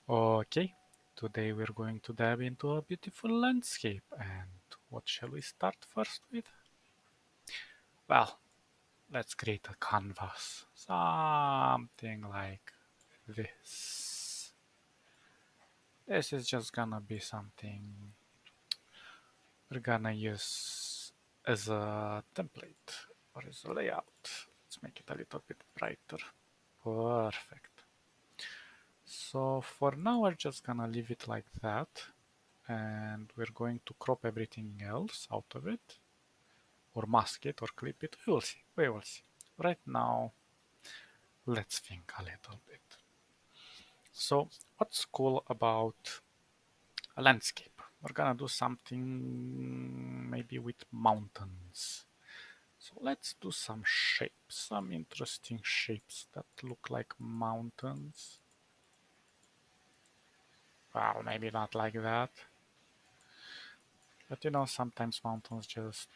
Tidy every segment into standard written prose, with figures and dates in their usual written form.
Okay, today we're going to dive into a beautiful landscape. And what shall we start first with? Well, let's create a canvas. Something like this. This is just gonna be something we're gonna use as a template or as a layout. Let's make it a little bit brighter. Perfect. So for now, we're just gonna leave it like that. And we're going to crop everything else out of it, or mask it, or clip it. We will see. We will see. Right now, let's think a little bit. So, what's cool about a landscape? We're gonna do something maybe with mountains. So let's do some shapes, some interesting shapes that look like mountains. Well, maybe not like that. But sometimes mountains just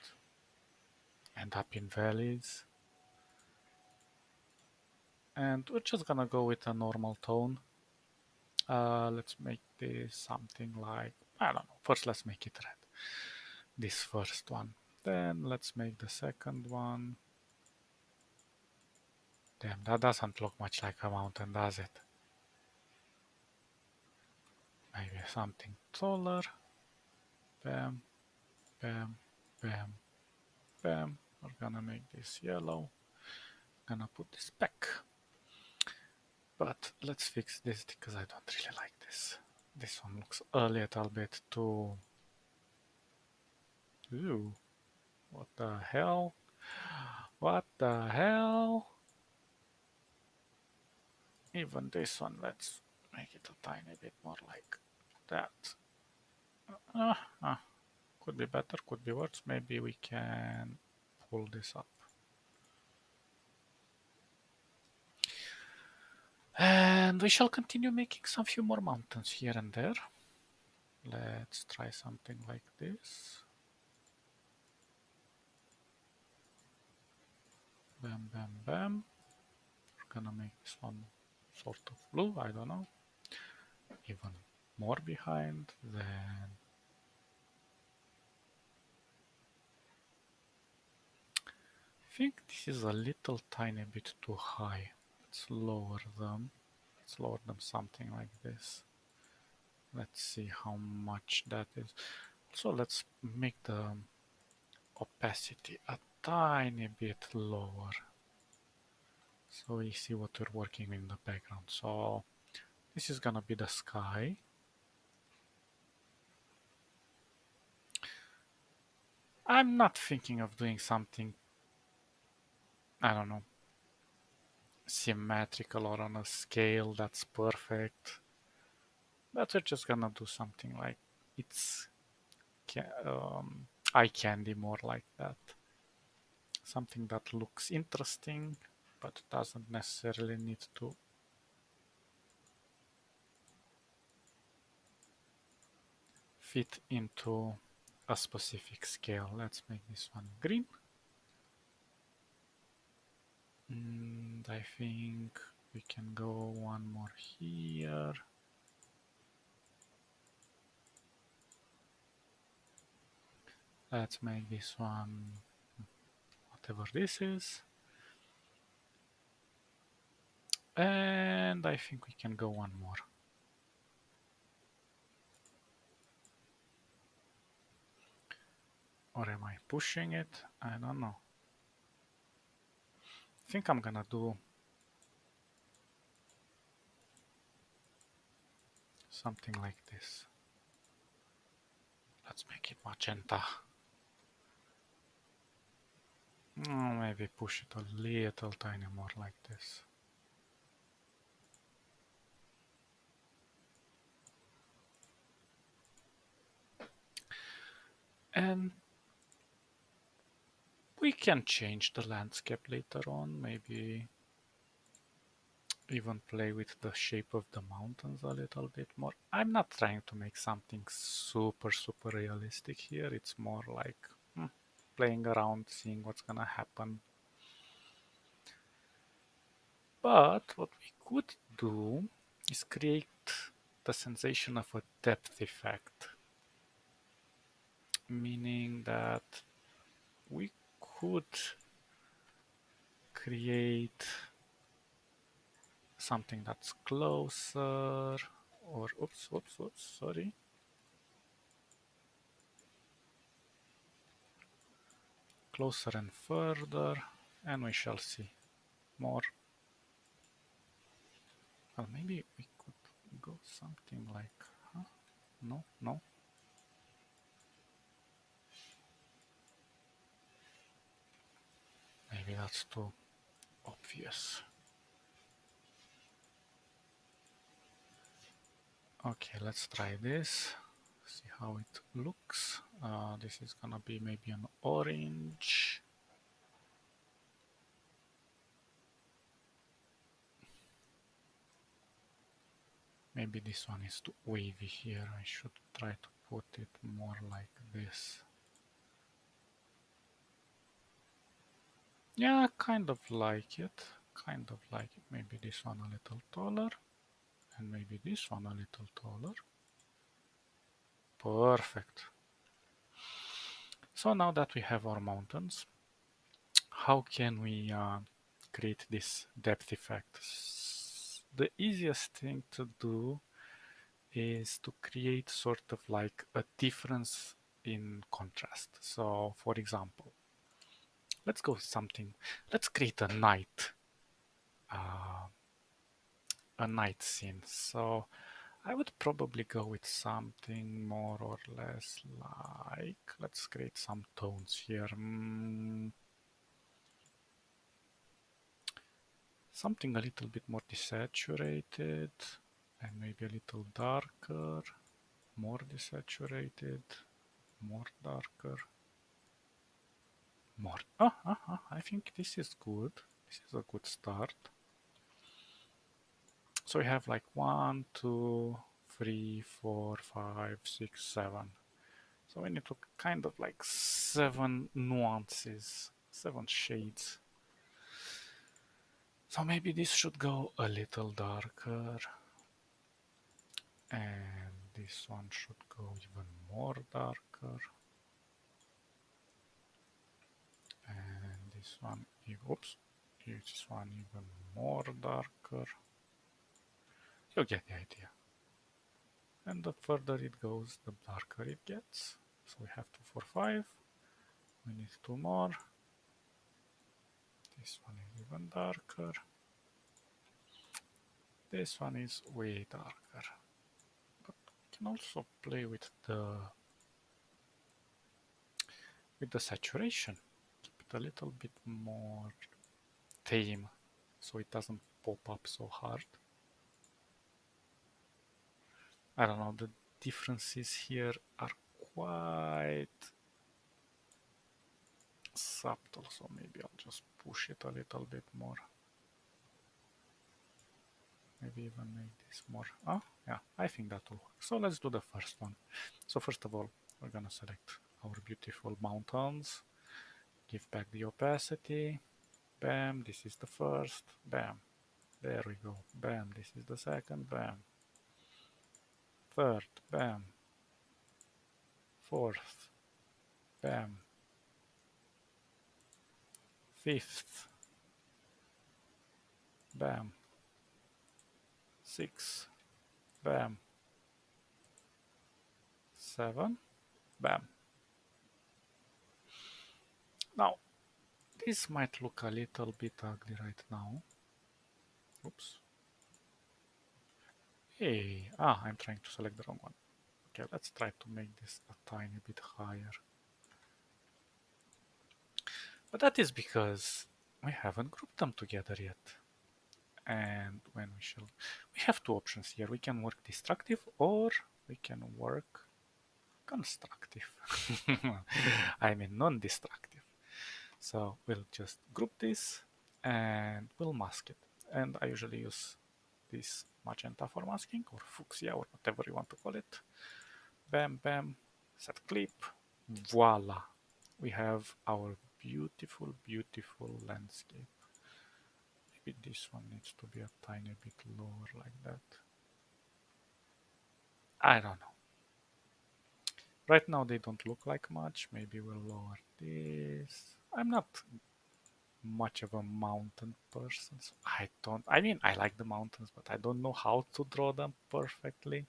end up in valleys. And we're just gonna go with a normal tone. Let's make this something like, I don't know, first let's make it red. This first one. Then let's make the second one. Damn, that doesn't look much like a mountain, does it? Maybe something taller. Bam, bam, bam, bam. We're gonna make this yellow. Gonna put this back. But let's fix this because I don't really like this. This one looks a little bit too... Ooh, what the hell? What the hell? Even this one, let's make it a tiny bit more like that. Uh, uh, could be better, could be worse. Maybe we can pull this up. And we shall continue making some few more mountains here and there. Let's try something like this. Bam, bam, bam. We're gonna make this one sort of blue, I don't know. Even more behind, then I think this is a little tiny bit too high. Let's lower them. Let's lower them something like this. Let's see how much that is. So let's make the opacity a tiny bit lower. So we see what we're working with in the background. So this is gonna be the sky. I'm not thinking of doing something, I don't know, symmetrical or on a scale that's perfect. But we're just gonna do something like it's eye candy, more like that. Something that looks interesting, but doesn't necessarily need to fit into a specific scale. Let's make this one green. And I think we can go one more here. Let's make this one whatever this is. And I think we can go one more. Or am I pushing it? I don't know. I think I'm gonna do something like this. Let's make it magenta. Maybe push it a little tiny more like this. And we can change the landscape later on, maybe even play with the shape of the mountains a little bit more. I'm not trying to make something super, super realistic here. It's more like playing around, seeing what's gonna happen. But what we could do is create the sensation of a depth effect, meaning that we could create something that's closer, or oops, sorry. Closer and further, and we shall see more. Well, maybe we could go something like, huh? No. Maybe that's too obvious. Okay, let's try this. See how it looks. This is gonna be maybe an orange. Maybe this one is too wavy here. I should try to put it more like this. Yeah, kind of like it. Kind of like it. Maybe this one a little taller. And maybe this one a little taller. Perfect. So now that we have our mountains, how can we create this depth effect? The easiest thing to do is to create sort of like a difference in contrast. So for example, let's go with something, let's create uh, a night scene. So I would probably go with something more or less like, let's create some tones here. Something a little bit more desaturated and maybe a little darker, more desaturated, more darker, more. I think this is good. This is a good start. So we have like 1, 2, 3, 4, 5, 6, 7. So we need to kind of like 7 nuances, 7 shades. So maybe this should go a little darker. And this one should go even more darker. And this one, oops, this one even more darker. You get the idea. And the further it goes, the darker it gets. So we have 2, 4, 5. We need 2 more. This one is even darker. This one is way darker. But we can also play with the saturation. Keep it a little bit more tame so it doesn't pop up so hard. I don't know, the differences here are quite subtle, so maybe I'll just push it a little bit more. Maybe even make this more. Oh, yeah, I think that will work. So let's do the first one. So first of all, we're gonna select our beautiful mountains, give back the opacity, bam, this is the first, bam, there we go, bam, this is the second, bam, third, bam, fourth, bam, fifth, bam, sixth, bam, 7, bam. Now, this might look a little bit ugly right now. Oops. Hey, I'm trying to select the wrong one. Okay, let's try to make this a tiny bit higher. But that is because we haven't grouped them together yet. And when we have 2 options here. We can work destructive or we can work constructive. I mean non-destructive. So we'll just group this and we'll mask it. And I usually use this magenta for masking, or fuchsia, or whatever you want to call it. Bam, bam, set clip, voila. We have our beautiful, beautiful landscape. Maybe this one needs to be a tiny bit lower like that. I don't know. Right now they don't look like much. Maybe we'll lower this. I'm not much of a mountain person. So I mean, I like the mountains, but I don't know how to draw them perfectly.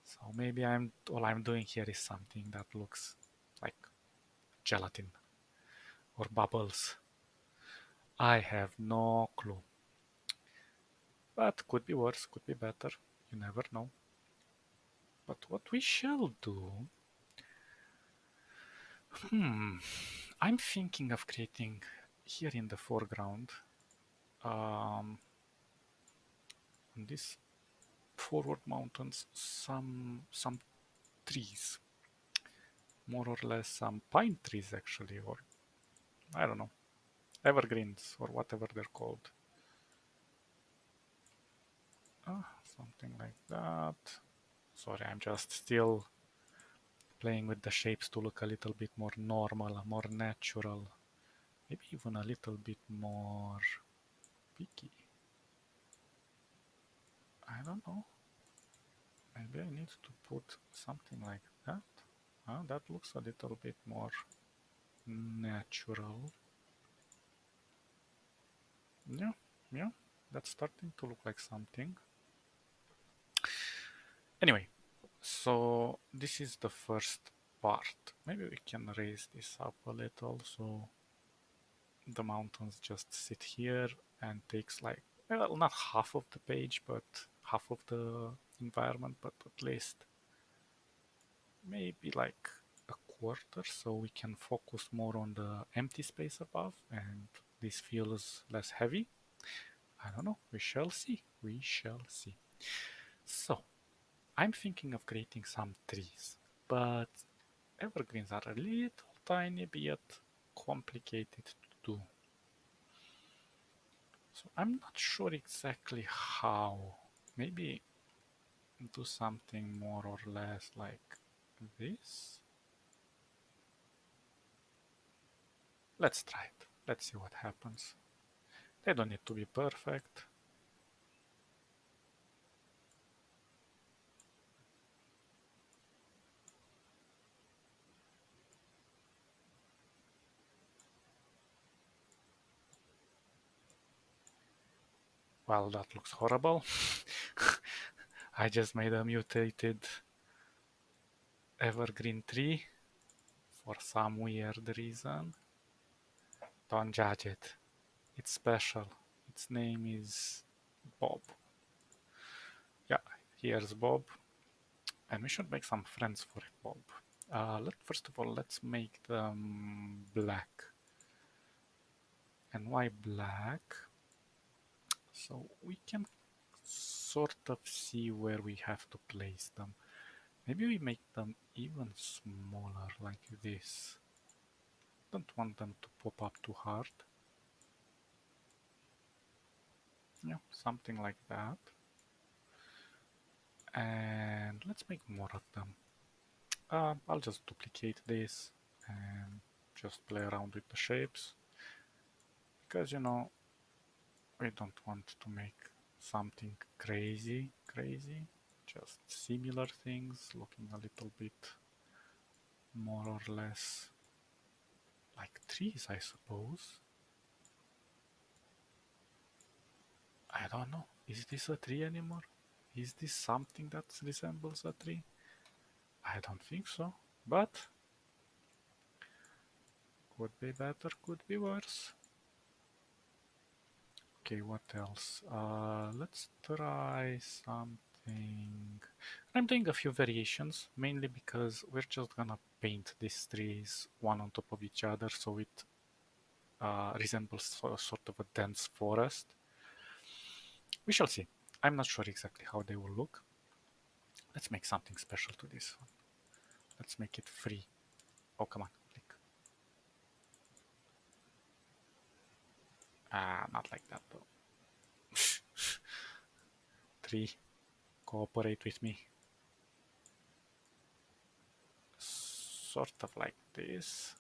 So maybe all I'm doing here is something that looks like gelatin or bubbles. I have no clue. But could be worse, could be better. You never know. But what we shall do... Hmm. I'm thinking of creating here in the foreground on this forward mountains some trees, more or less some pine trees actually, or I don't know, evergreens or whatever they're called. Something like that. Sorry, I'm just still playing with the shapes to look a little bit more normal, more natural, maybe even a little bit more picky. I don't know. Maybe I need to put something like that. That looks a little bit more natural. Yeah, yeah, that's starting to look like something. Anyway, so this is the first part. Maybe we can raise this up a little so the mountains just sit here and takes like, well, not half of the page, but half of the environment, but at least maybe like a quarter, so we can focus more on the empty space above and this feels less heavy. I don't know, we shall see. We shall see. So, I'm thinking of creating some trees, but evergreens are a little tiny bit complicated to do. So I'm not sure exactly how. Maybe do something more or less like this. Let's try it. Let's see what happens. They don't need to be perfect. Well, that looks horrible. I just made a mutated evergreen tree for some weird reason. Don't judge it. It's special. Its name is Bob. Yeah, here's Bob. And we should make some friends for it, Bob. First of all, let's make them black. And why black? So we can sort of see where we have to place them. Maybe we make them even smaller, like this. Don't want them to pop up too hard. Yeah, something like that. And let's make more of them. I'll just duplicate this and just play around with the shapes. Because, you know, we don't want to make something crazy, just similar things, looking a little bit more or less like trees, I suppose. I don't know. Is this a tree anymore? Is this something that resembles a tree? I don't think so, but could be better, could be worse. Okay, what else? Let's try something. I'm doing a few variations, mainly because we're just gonna paint these trees one on top of each other so it resembles sort of a dense forest. We shall see. I'm not sure exactly how they will look. Let's make something special to this one. Let's make it free. Oh, come on, click. Not like that though. Tree, cooperate with me. Sort of like this.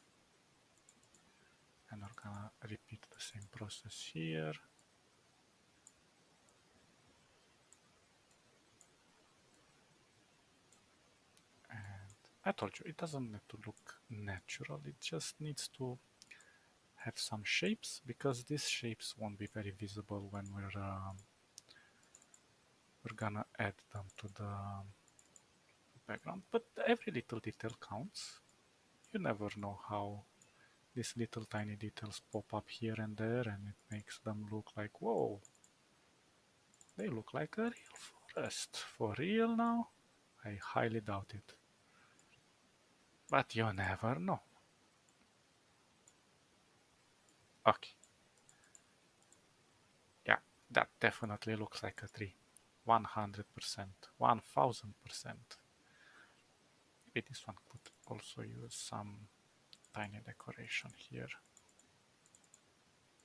And we're gonna repeat the same process here. And I told you, it doesn't need to look natural, it just needs to have some shapes, because these shapes won't be very visible when we're gonna add them to the background. But every little detail counts. You never know how these little tiny details pop up here and there, and it makes them look like, whoa, they look like a real forest. For real now? I highly doubt it. But you never know. Okay. Yeah, that definitely looks like a tree. 100%. 1000%. Maybe this one could also use some tiny decoration here.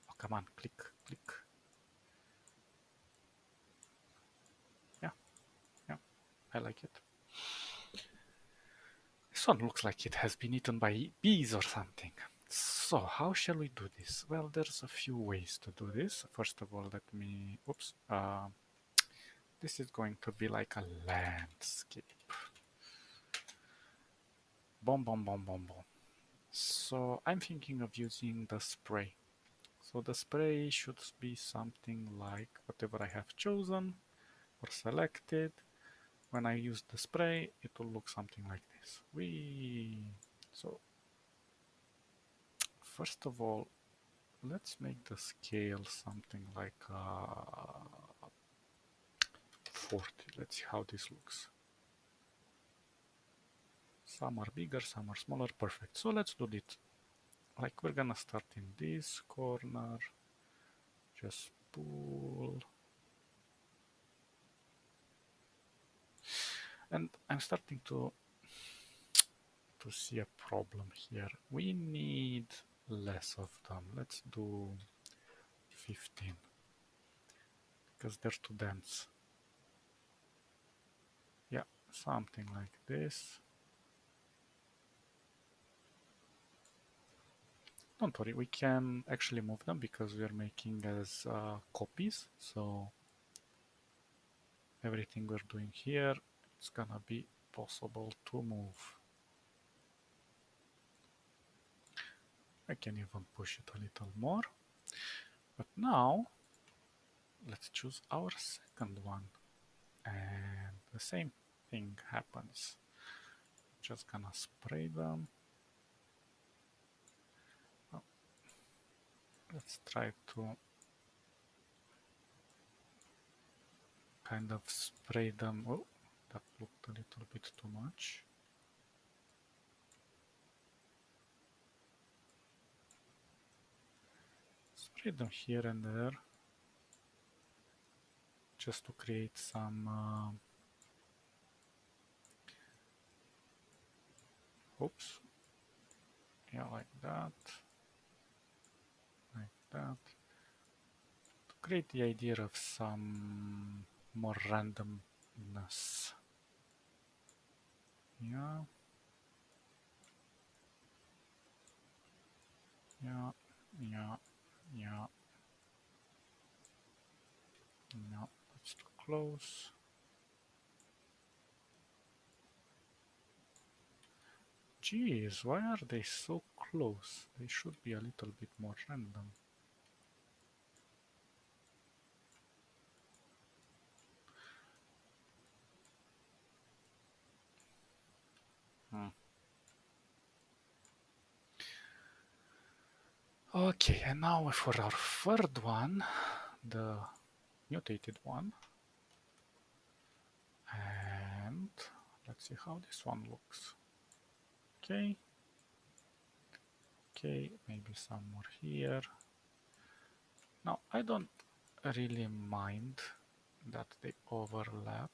Oh, come on, click, click. Yeah, yeah, I like it. This one looks like it has been eaten by bees or something. So, how shall we do this? Well, there's a few ways to do this. First of all, let me... Oops. This is going to be like a landscape. Boom, boom, boom, boom, boom. So, I'm thinking of using the spray. So, the spray should be something like whatever I have chosen or selected. When I use the spray, it will look something like this. So, first of all, let's make the scale something like 40. Let's see how this looks. Some are bigger, some are smaller. Perfect. So let's do it. Like we're gonna start in this corner. Just pull. And I'm starting to see a problem here. We need less of them. Let's do 15. Because they're too dense. Yeah, something like this. Don't worry, we can actually move them because we are making as copies. So everything we're doing here, it's gonna be possible to move. I can even push it a little more. But now, let's choose our second one. And the same thing happens. Just gonna spray them. Oh, let's try to kind of spray them. Oh, that looked a little bit too much. Spray them here and there, just to create some oops, yeah, like that, to create the idea of some more randomness. Yeah, yeah, yeah, yeah. No, that's too close. Geez, why are they so close? They should be a little bit more random. Okay, and now for our third one, the mutated one. And let's see how this one looks. Okay. Okay, maybe some more here. Now, I don't really mind that they overlap,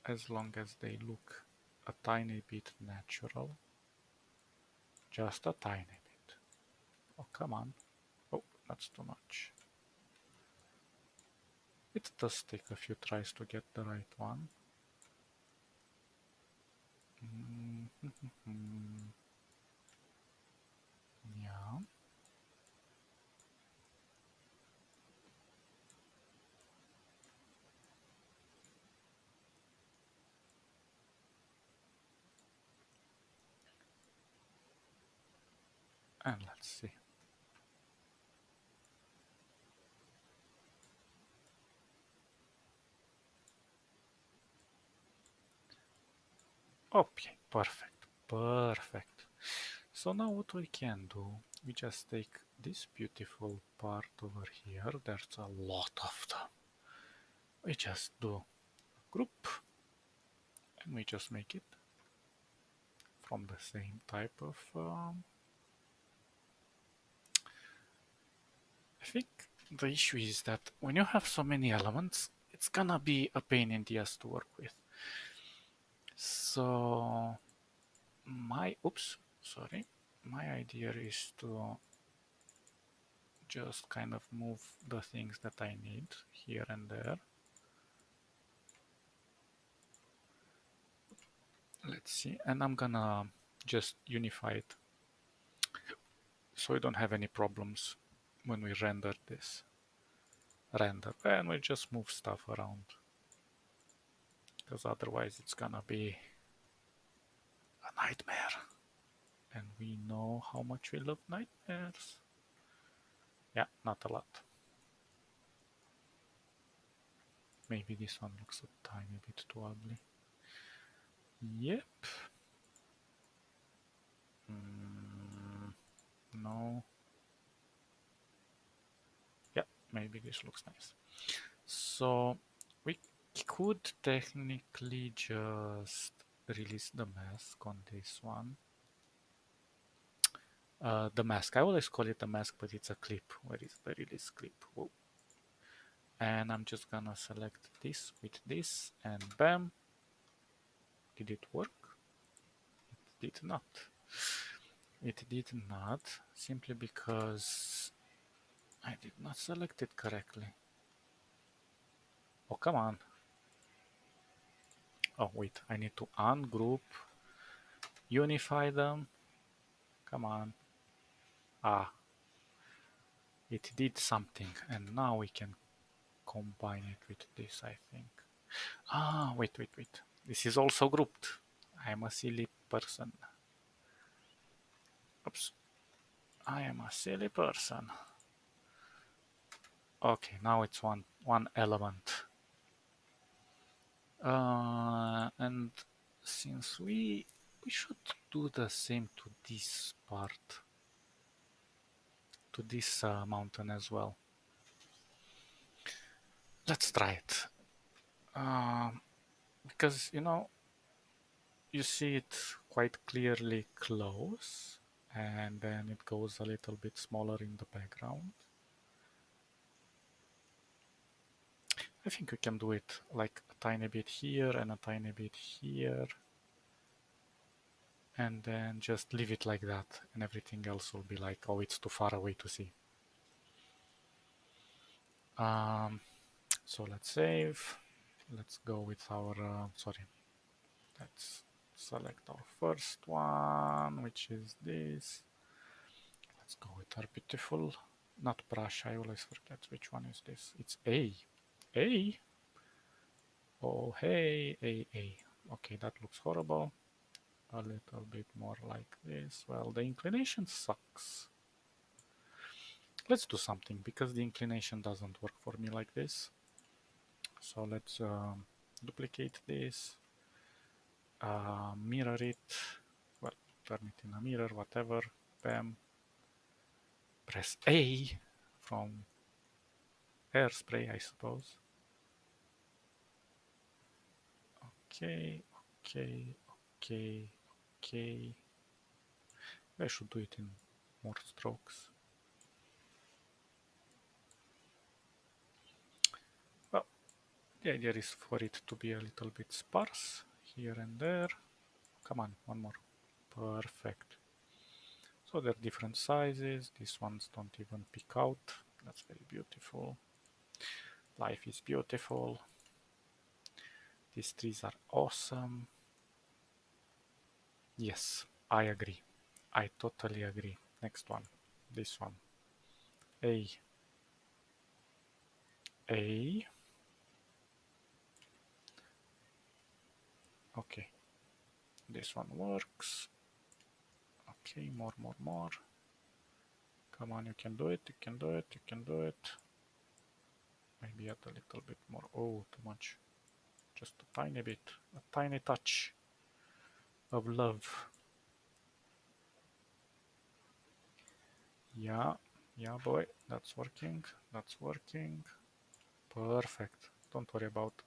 as long as they look a tiny bit natural. Just a tiny bit. Oh, come on. Oh, that's too much. It does take a few tries to get the right one. Yeah. And let's see. Okay, perfect. Perfect. So now what we can do, we just take this beautiful part over here. There's a lot of them. We just do group and we just make it from the same type of I think the issue is that when you have so many elements, it's gonna be a pain in the ass to work with. So my idea is to just kind of move the things that I need here and there. Let's see, and I'm gonna just unify it so we don't have any problems when we render this. And we just move stuff around because otherwise it's gonna be a nightmare. And we know how much we love nightmares. Yeah, not a lot. Maybe this one looks a tiny bit too ugly. Yep. No. Yeah, maybe this looks nice. So we could technically just release the mask on this one. The mask, I always call it a mask, but it's a clip. Where is the release clip? Whoa. And I'm just gonna select this with this and bam. Did it work? It did not. It did not, simply because I did not select it correctly. Oh, come on. Oh, wait, I need to ungroup, unify them. Come on. Ah, it did something, and now we can combine it with this, I think. Ah, wait. This is also grouped. I'm a silly person. Oops. I am a silly person. Okay, now it's one element. And since we should do the same to this part, to this mountain as well. Let's try it. Because you see it quite clearly close, and then it goes a little bit smaller in the background. I think we can do it like a tiny bit here and a tiny bit here, and then just leave it like that, and everything else will be like, oh, it's too far away to see. So let's save. Let's go with our, let's select our first one, which is this. Let's go with our beautiful, not brush, I always forget which one is this. It's A. A? Oh, hey, A. Okay, that looks horrible. A little bit more like this. Well, the inclination sucks. Let's do something, because the inclination doesn't work for me like this. So let's duplicate this, mirror it, well, turn it in a mirror, whatever, bam, press A from hairspray, I suppose. Okay. I should do it in more strokes. Well, the idea is for it to be a little bit sparse here and there. Come on, one more. Perfect. So they're different sizes. These ones don't even pick out. That's very beautiful. Life is beautiful. These trees are awesome. Yes, I agree. I totally agree. Next one. This one. A. A. Okay. This one works. Okay, more. Come on, you can do it, you can do it, you can do it. Maybe add a little bit more. Oh, too much. Just a tiny bit. A tiny touch of love. Yeah, yeah, boy. That's working. That's working. Perfect. Don't worry about.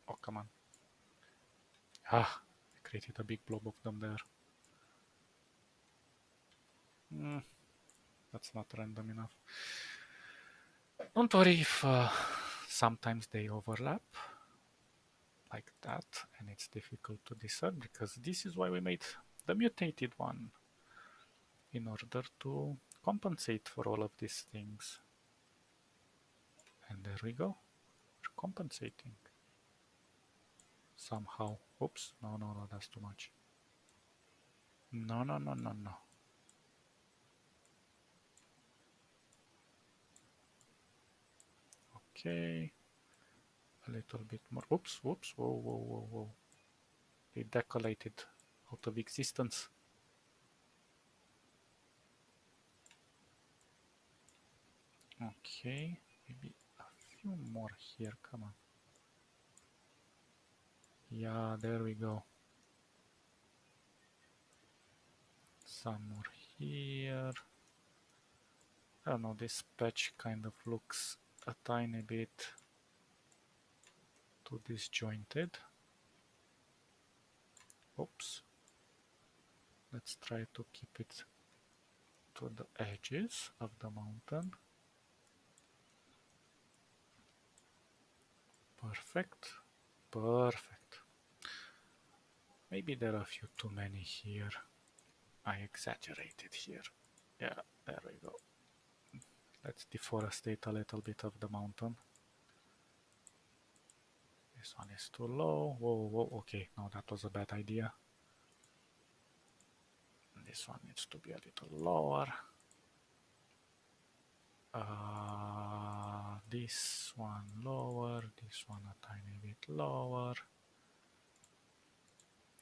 Oh, come on. Ah, I created a big blob of them there. That's not random enough. Don't worry if sometimes they overlap like that and it's difficult to discern, because this is why we made the mutated one, in order to compensate for all of these things. And there we go. We're compensating somehow. Oops, no, that's too much. No. Okay, a little bit more. Oops, whoa. They decollated out of existence. Okay, maybe a few more here, come on. Yeah, there we go. Some more here. I don't know, this patch kind of looks a tiny bit too disjointed. Oops. Let's try to keep it to the edges of the mountain. Perfect. Perfect. Maybe there are a few too many here. I exaggerated here. Yeah, there we go. Let's deforestate a little bit of the mountain. This one is too low. Whoa, okay, no, that was a bad idea. This one needs to be a little lower. This one lower, this one a tiny bit lower.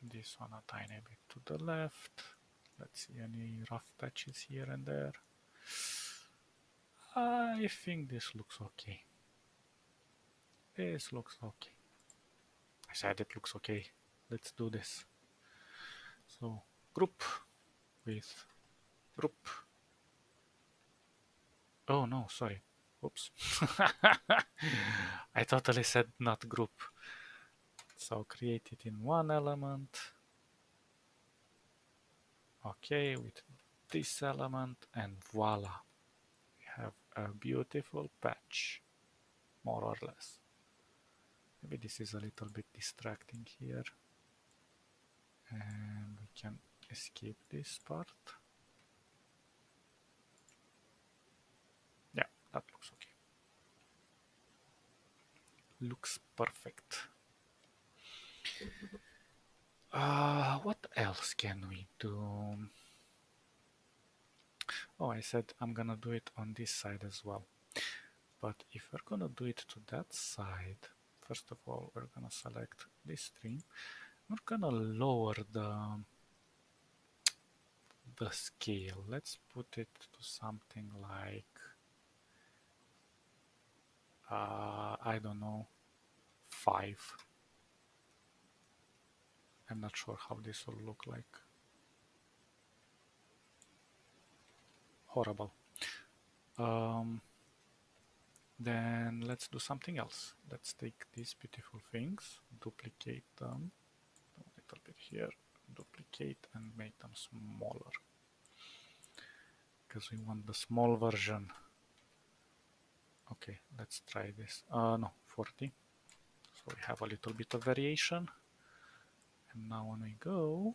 This one a tiny bit to the left. Let's see any rough patches here and there. I think this looks okay. This looks okay. I said it looks okay. Let's do this. So, group with group. Oh no, sorry. Oops. I totally said not group. So create it in one element. Okay, with this element, and voila. We have a beautiful patch, more or less. Maybe this is a little bit distracting here. And we can escape this part. Yeah, that looks okay. Looks perfect. What else can we do? Oh, I said I'm gonna do it on this side as well. But if we're gonna do it to that side, first of all, we're gonna select this stream. We're gonna lower the scale. Let's put it to something like, I don't know, 5. I'm not sure how this will look like. Horrible. Then let's do something else. Let's take these beautiful things, duplicate them a little bit here, duplicate and make them smaller, because we want the small version. Okay, let's try this. No, 40. So we have a little bit of variation. And now when we go,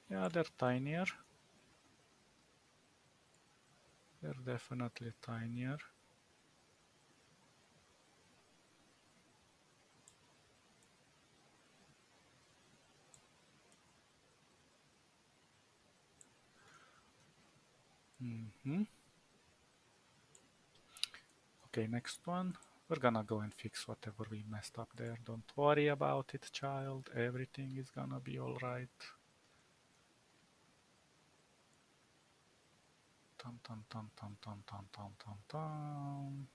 yeah, they're tinier. They're definitely tinier. Okay, next one. We're gonna go and fix whatever we messed up there. Don't worry about it, child. Everything is gonna be alright. Dun, dun, dun, dun, dun, dun, dun, dun, dun.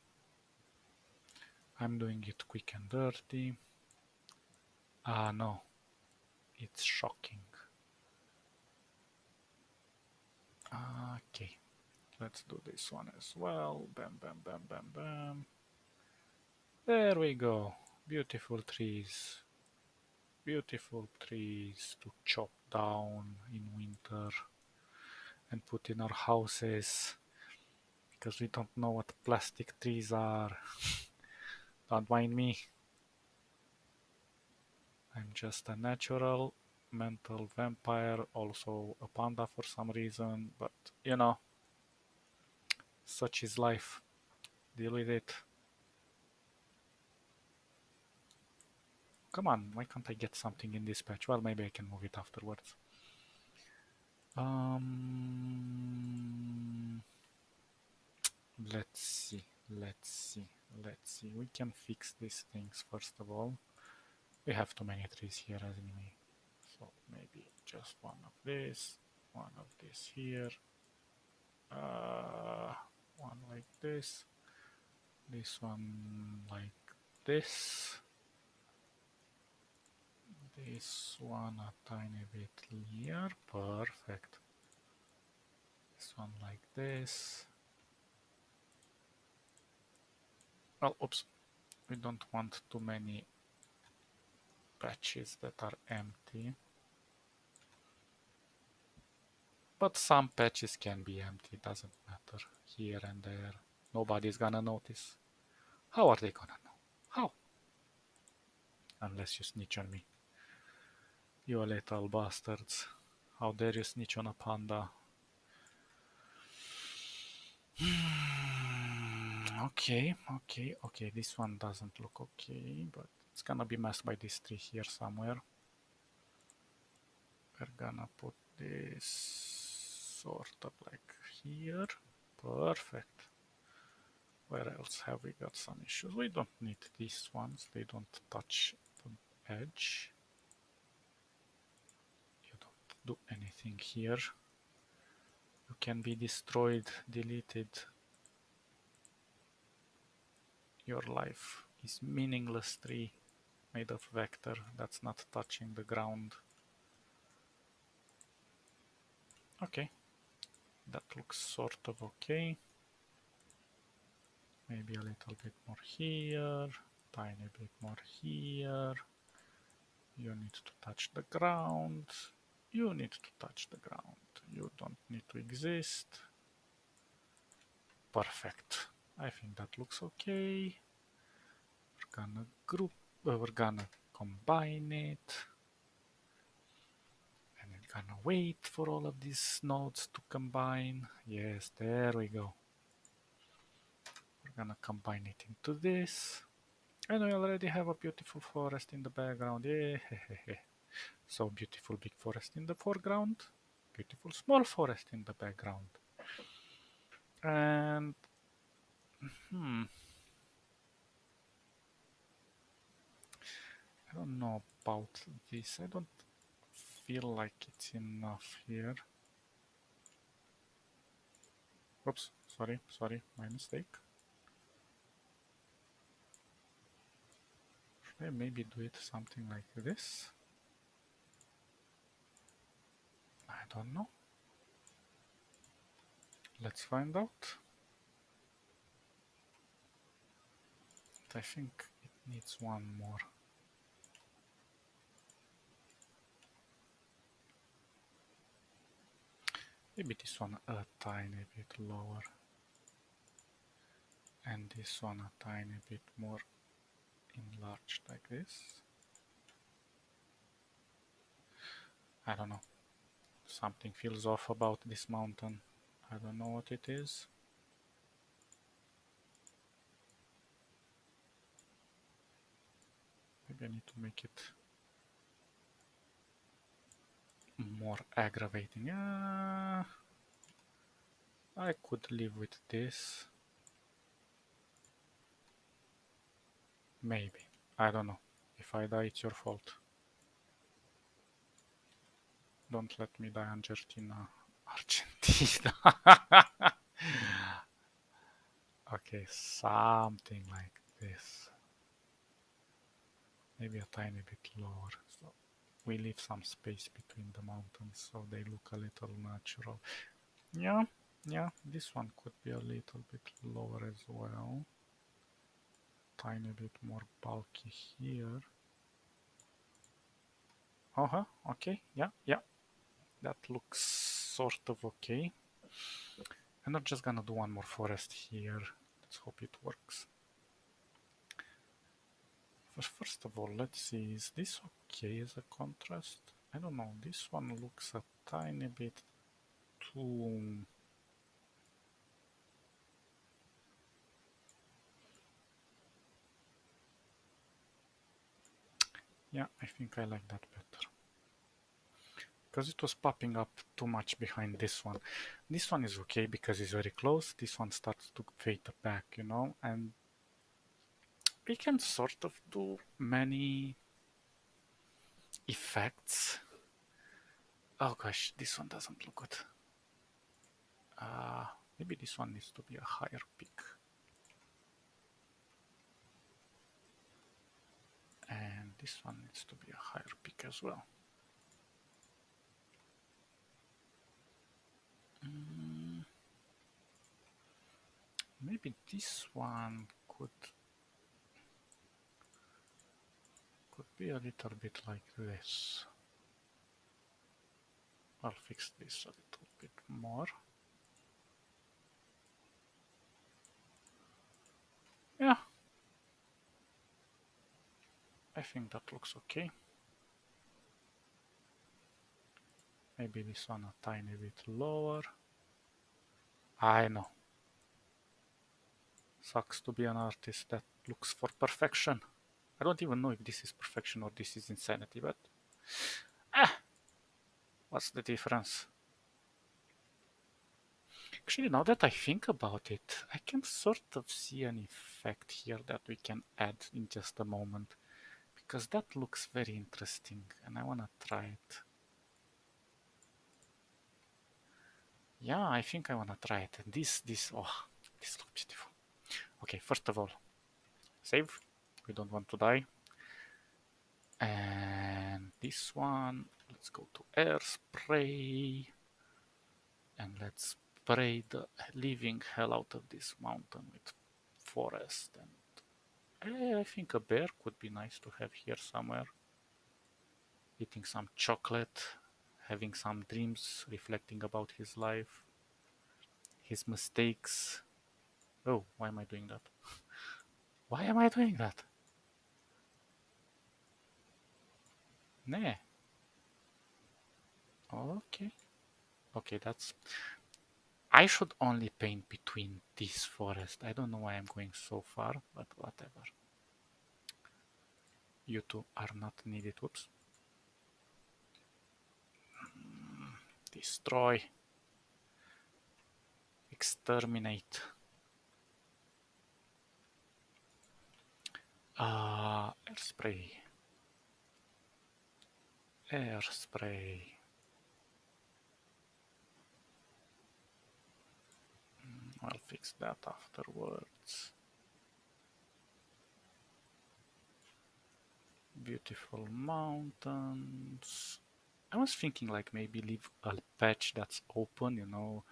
I'm doing it quick and dirty. Ah, no. It's shocking. Okay. Let's do this one as well. Bam, bam, bam, bam, bam. There we go. Beautiful trees. Beautiful trees to chop down in winter and put in our houses because we don't know what plastic trees are. Don't mind me. I'm just a natural mental vampire, also a panda for some reason, but you know, such is life. Deal with it. Come on, why can't I get something in this patch? Well, maybe I can move it afterwards. Let's see, let's see, let's see. We can fix these things first of all. We have too many trees here anyway. So maybe just one of this here, one like this one like this one a tiny bit here, perfect. This one like this. Well, oops, we don't want too many patches that are empty. But some patches can be empty, doesn't matter. Here and there. Nobody's gonna notice. How are they gonna know? How? Unless you snitch on me. You little bastards. How dare you snitch on a panda? Okay, okay, okay. This one doesn't look okay, but it's gonna be messed by this tree here somewhere. We're gonna put this sort of like here. Perfect. Where else have we got some issues? We don't need these ones. They don't touch the edge. You don't do anything here. You can be destroyed, deleted. Your life is meaningless tree made of vector that's not touching the ground. Okay, that looks sort of okay. Maybe a little bit more here, tiny bit more here. You need to touch the ground. You need to touch the ground. You don't need to exist. Perfect. I think that looks okay. We're gonna we're gonna combine it. And we're gonna wait for all of these nodes to combine. Yes, there we go. We're gonna combine it into this. And we already have a beautiful forest in the background. Yeah. So beautiful big forest in the foreground. Beautiful small forest in the background. And I don't know about this. I don't feel like it's enough here. Oops, sorry, my mistake. Should I maybe do it something like this? I don't know. Let's find out. I think it needs one more. Maybe this one a tiny bit lower. And this one a tiny bit more enlarged like this. I don't know. Something feels off about this mountain. I don't know what it is. Maybe I need to make it more aggravating. I could live with this. Maybe. I don't know. If I die, it's your fault. Don't let me die, Argentina. Argentina. Okay, something like this. Maybe a tiny bit lower. So we leave some space between the mountains so they look a little natural. Yeah, yeah, this one could be a little bit lower as well. Tiny bit more bulky here. Uh-huh, okay, yeah, yeah. That looks sort of okay. And I'm just gonna do one more forest here. Let's hope it works. First of all, let's see, is this okay as a contrast? I don't know, this one looks a tiny bit too... Yeah, I think I like that better. Because it was popping up too much behind this one. This one is okay because it's very close. This one starts to fade back, you know, and we can sort of do many effects. Oh gosh, this one doesn't look good. Maybe this one needs to be a higher peak. And this one needs to be a higher peak as well. Maybe this one could be a little bit like this. I'll fix this a little bit more. Yeah, I think that looks okay. Maybe this one a tiny bit lower. I know. Sucks to be an artist that looks for perfection. I don't even know if this is perfection or this is insanity, but what's the difference? Actually, now that I think about it, I can sort of see an effect here that we can add in just a moment. Because that looks very interesting and I wanna try it. Yeah, I think I wanna try it. And this looks beautiful. Okay, first of all, save. We don't want to die. And this one, let's go to air spray. And let's spray the living hell out of this mountain with forest. And I think a bear could be nice to have here somewhere. Eating some chocolate, having some dreams, reflecting about his life, his mistakes. Oh, why am I doing that? Why am I doing that? Nah. Okay. Okay, that's... I should only paint between this forest. I don't know why I'm going so far, but whatever. You two are not needed. Whoops. Destroy. Exterminate. Air spray. Air spray. I'll fix that afterwards. Beautiful mountains. I was thinking like maybe leave a patch that's open, you know,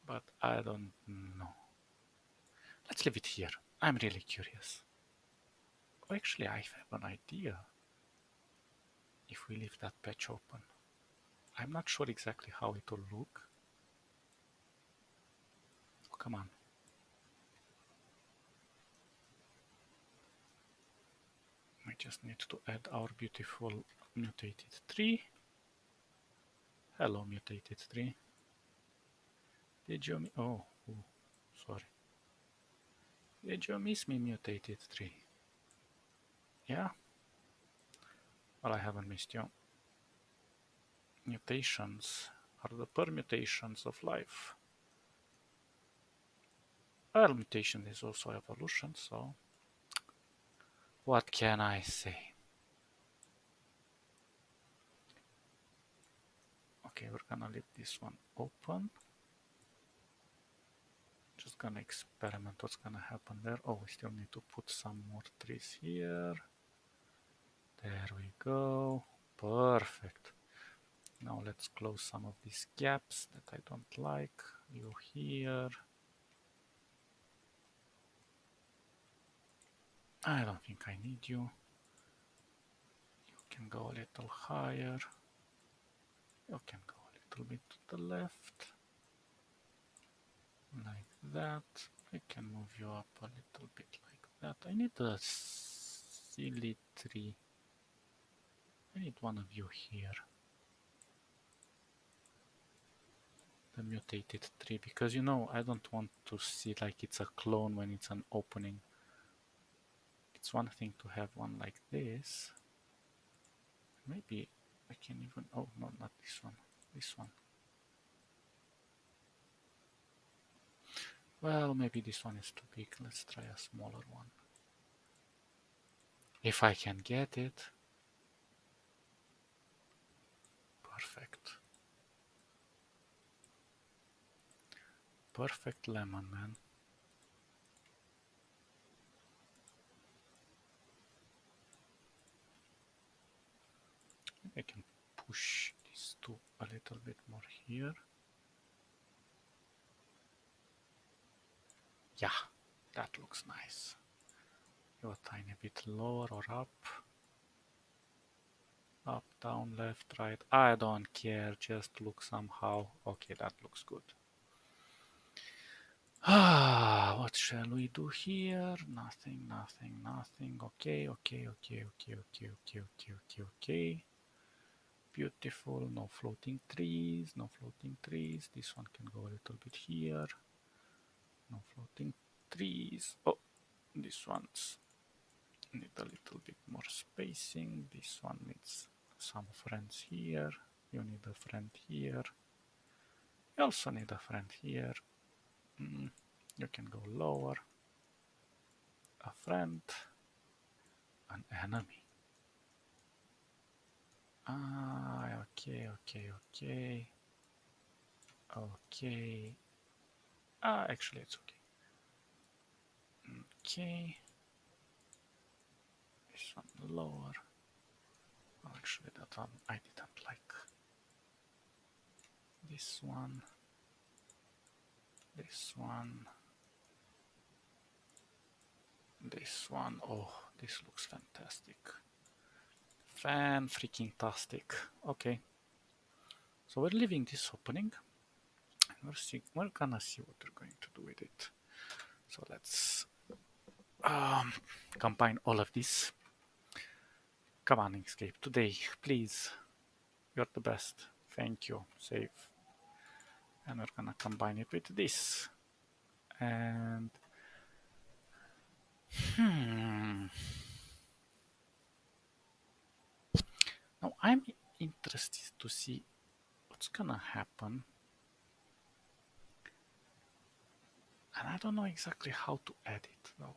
but I don't know. Let's leave it here. I'm really curious. Oh, actually, I have an idea. If we leave that patch open, I'm not sure exactly how it will look. Oh, come on. We just need to add our beautiful mutated tree. Hello, mutated tree. Did you... Oh, sorry. Did you miss me, mutated tree? Yeah? Well, I haven't missed you. Mutations are the permutations of life. Well, mutation is also evolution, so What can I say? Okay, we're gonna leave this one open. Just gonna experiment what's gonna happen there. Oh, we still need to put some more trees here. There we go. Perfect. Now let's close some of these gaps that I don't like. You here. I don't think I need you. You can go a little higher. You can go a little bit to the left. Like that. I can move you up a little bit like that. I need a silly tree. I need one of you here. The mutated tree, because you know I don't want to see like it's a clone when it's an opening. It's one thing to have one like this. Maybe I can even, oh no, not this one, this one. Well, maybe this one is too big. Let's try a smaller one. If I can get it. Perfect. Perfect lemon, man. I can push these two a little bit more here. Yeah, that looks nice. Go a tiny bit lower or up. Up, down, left, right. I don't care, just look somehow. Okay, that looks good. Ah, what shall we do here? Nothing, nothing, nothing. Okay, okay, okay, okay, okay, okay, okay, okay, okay. Beautiful. No floating trees, no floating trees. This one can go a little bit here. No floating trees. Oh, this one's need a little bit more spacing. This one needs some friends here. You need a friend here. You also need a friend here. You can go lower. A friend. An enemy. Ah, okay, okay, okay. Okay. Ah, actually, it's okay. Okay. This one lower. Oh, actually, that one I didn't like. This one. This one. This one. Oh, this looks fantastic. Fan-freaking-tastic. Okay. So we're leaving this opening. And we're gonna see what we're going to do with it. So let's combine all of this. Come on, Inkscape, today, please. You're the best. Thank you. Save. And we're gonna combine it with this. And now I'm interested to see what's gonna happen. And I don't know exactly how to add it though.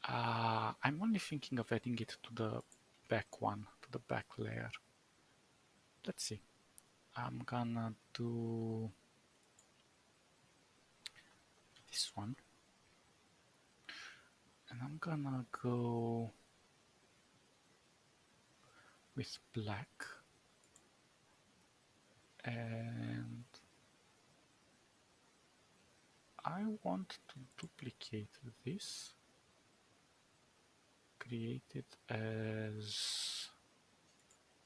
I'm only thinking of adding it to the back one, to the back layer. Let's see. I'm gonna do this one. And I'm gonna go with black. And I want to duplicate this. Create it as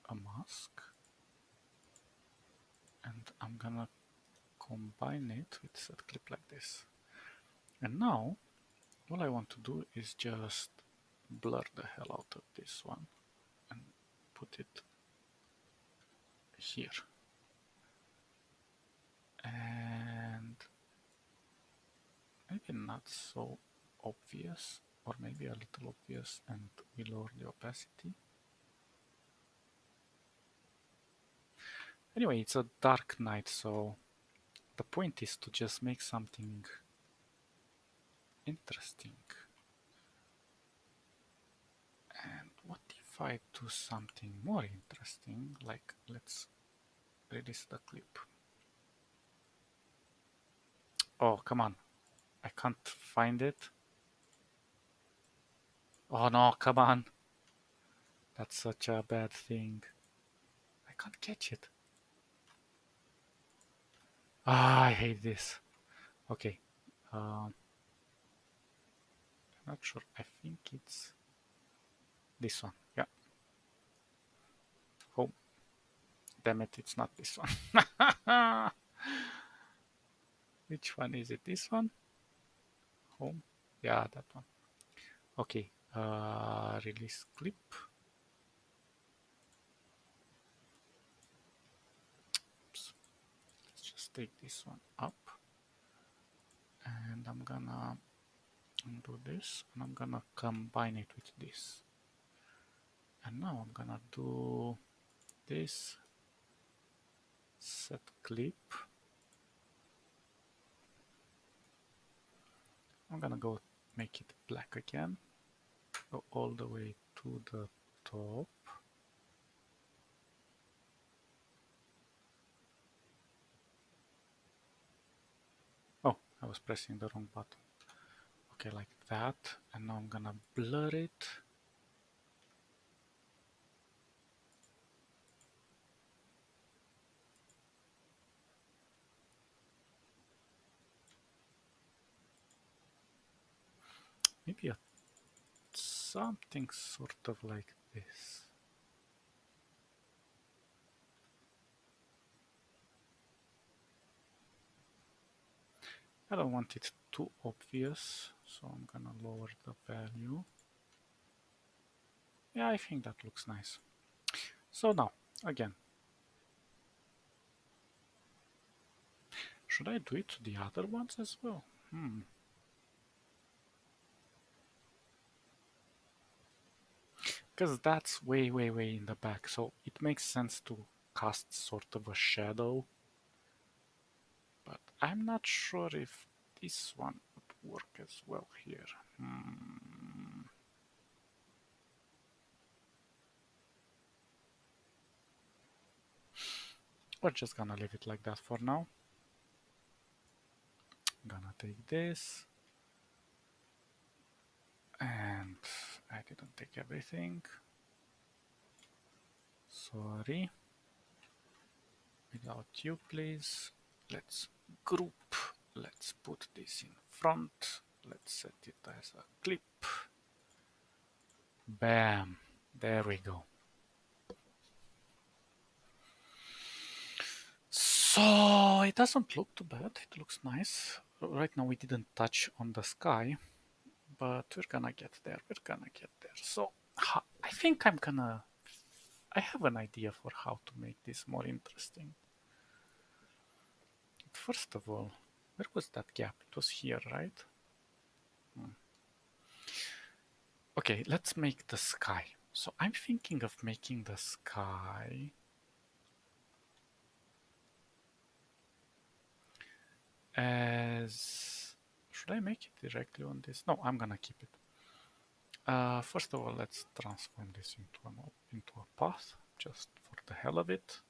a mask. And I'm gonna combine it with set clip like this. And now all I want to do is just blur the hell out of this one and put it here. And maybe not so obvious, or maybe a little obvious, and we lower the opacity. Anyway, it's a dark night, so the point is to just make something interesting. if I do something more interesting, like let's release the clip. Oh, come on. I can't find it. Oh no, come on. That's such a bad thing. I can't catch it. Ah, I hate this. Okay. I'm not sure. I think it's this one. Yeah. Oh, damn it. It's not this one. Which one is it? This one? Home? Yeah, that one. Okay. Release clip. Oops. Let's just take this one up. And I'm gonna do this. And I'm gonna combine it with this. And now I'm gonna do this. Set clip. I'm gonna go make it black again. Go all the way to the top. Oh, I was pressing the wrong button. Okay, like that. And now I'm gonna blur it. Maybe something sort of like this. I don't want it too obvious, so I'm gonna lower the value. Yeah, I think that looks nice. So now, again, should I do it to the other ones as well? Because that's way, way, way in the back, so it makes sense to cast sort of a shadow. But I'm not sure if this one would work as well here. We're just gonna leave it like that for now. I'm gonna take this. And I didn't take everything. Sorry. Without you, please. Let's group. Let's put this in front. Let's set it as a clip. Bam. There we go. So it doesn't look too bad. It looks nice. Right now we didn't touch on the sky, but we're gonna get there. We're gonna get there. So I think I have an idea for how to make this more interesting. First of all, where was that gap? It was here, right? Okay, let's make the sky. So I'm thinking of making the sky as... Should I make it directly on this? No, I'm gonna keep it. First of all, let's transform this into a path, just for the hell of it.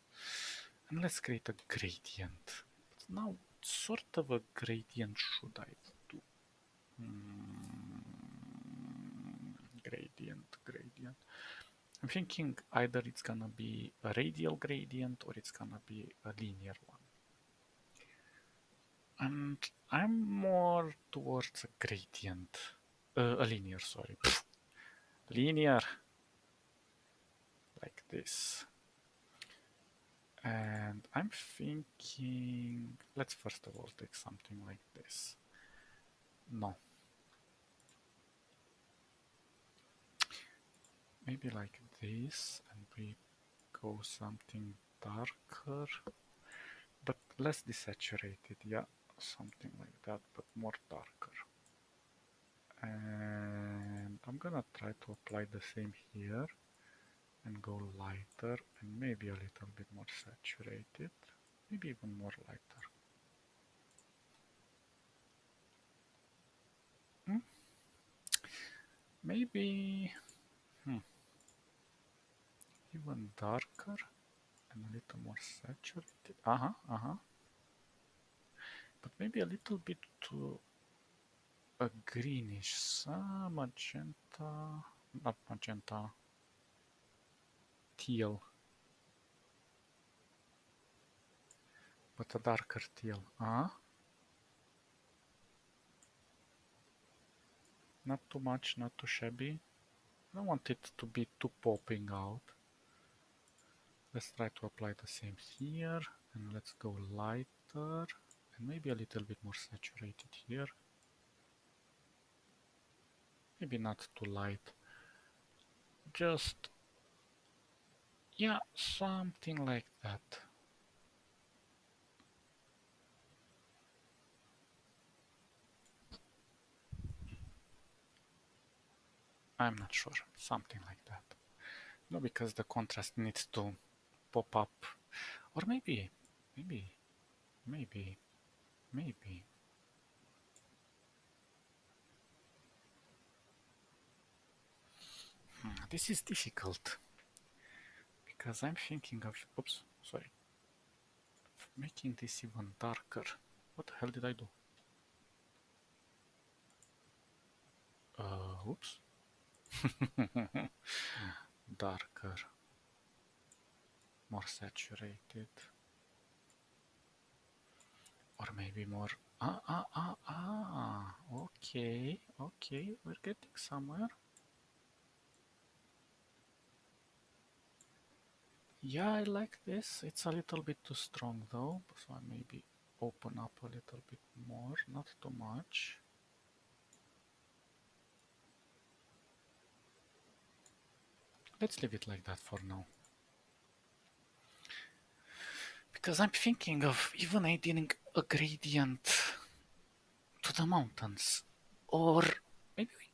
And let's create a gradient. But now, what sort of a gradient should I do? Gradient. I'm thinking either it's gonna be a radial gradient or it's gonna be a linear one. And I'm more towards a gradient. A linear, sorry. Linear. Like this. And I'm thinking, let's first of all take something like this. No. Maybe like this, and we go something darker, but less desaturated, yeah, something like that, but more darker. And I'm gonna try to apply the same here and go lighter and maybe a little bit more saturated, maybe even more lighter. Maybe even darker and a little more saturated. Uh-huh. But maybe a little bit to a greenish, some magenta, not magenta, teal, but a darker teal. Not too much, not too shabby. I don't want it to be too popping out. Let's try to apply the same here, and let's go lighter, and maybe a little bit more saturated here. Maybe not too light. Just, yeah, something like that. I'm not sure. Something like that. No, because the contrast needs to pop up. Or maybe, maybe, maybe, maybe. This is difficult. Because I'm thinking of, oops, sorry, making this even darker. What the hell did I do? Oops. Darker. More saturated. Or maybe more... Okay, okay, we're getting somewhere. Yeah, I like this. It's a little bit too strong though, so I maybe open up a little bit more, not too much. Let's leave it like that for now. Because I'm thinking of even adding a gradient to the mountains. Or maybe we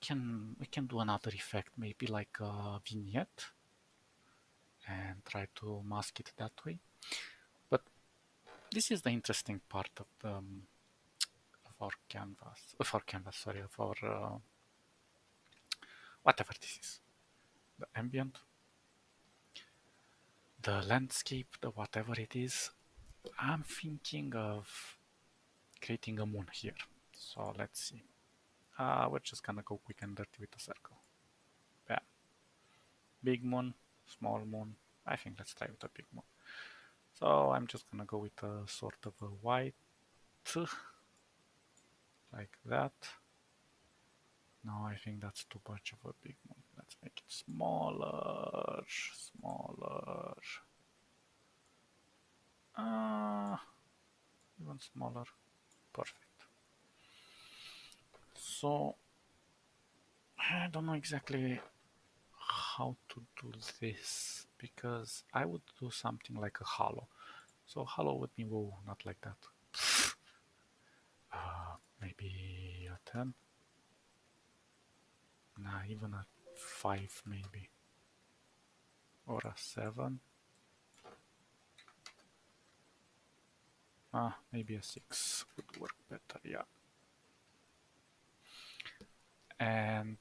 can do another effect, maybe like a vignette and try to mask it that way. But this is the interesting part of the of our canvas, sorry, of our whatever this is, the ambient, the landscape, the whatever it is. I'm thinking of creating a moon here. So let's see. We're just gonna go quick and dirty with a circle. Bam. Big moon, small moon. I think let's try with a big moon. So I'm just gonna go with a sort of a white, like that. No, I think that's too much of a big moon. Let's make it smaller, smaller. Even smaller. Perfect. So I don't know exactly how to do this because I would do something like a hollow. So hollow would mean, whoa, not like that. Maybe a 10. Nah, even a 5 maybe. Or a 7. Maybe a 6 would work better, yeah. And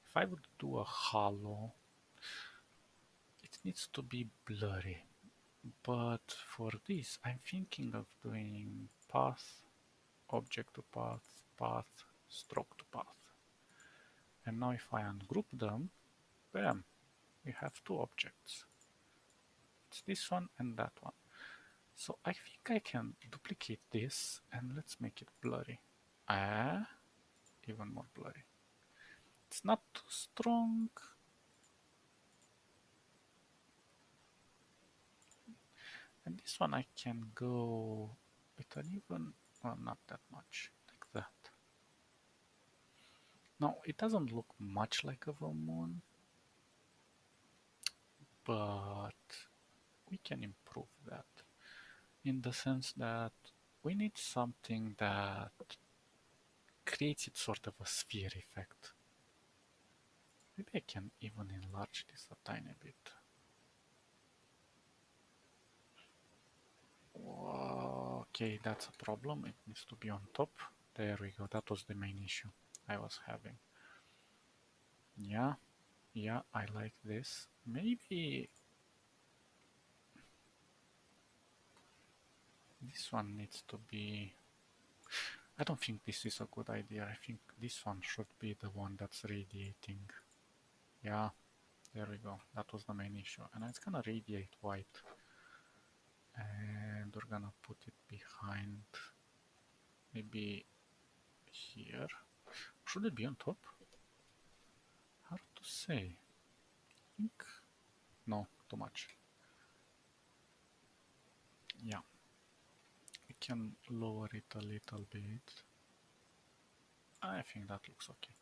if I would do a hollow, it needs to be blurry. But for this, I'm thinking of doing path, object to path, path, stroke to path. And now if I ungroup them, bam, we have two objects. It's this one and that one. So I think I can duplicate this and let's make it blurry. Even more blurry. It's not too strong. And this one I can go with an even, well, not that much, like that. Now it doesn't look much like a moon, but we can improve that in the sense that we need something that creates it sort of a sphere effect. Maybe I can even enlarge this a tiny bit. Okay, that's a problem. It needs to be on top. There we go. That was the main issue I was having. Yeah. Yeah, I like this. Maybe this one needs to be... I don't think this is a good idea. I think this one should be the one that's radiating. Yeah, there we go. That was the main issue. And it's gonna radiate white. And we're gonna put it behind, maybe here. Should it be on top? Hard to say. I think no, too much. Yeah, we can lower it a little bit. I think that looks okay.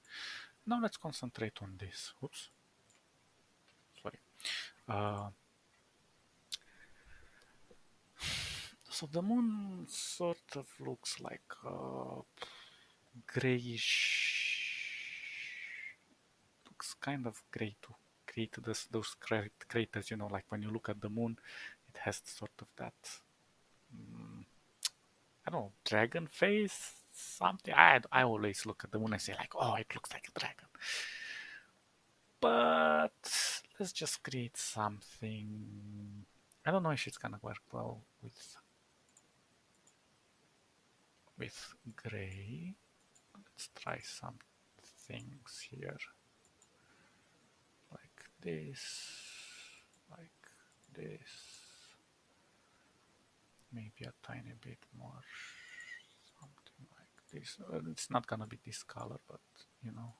Now let's concentrate on this. Oops, sorry. Uh, so the moon sort of looks like grayish. Looks kind of gray to create those craters. You know, like when you look at the moon, it has sort of that. I don't know, dragon face, something. I always look at the moon and say like, oh, it looks like a dragon. But let's just create something. I don't know if it's gonna work well with gray. Let's try some things here, like like this. Maybe a tiny bit more, something like this. It's not gonna be this color, but you know.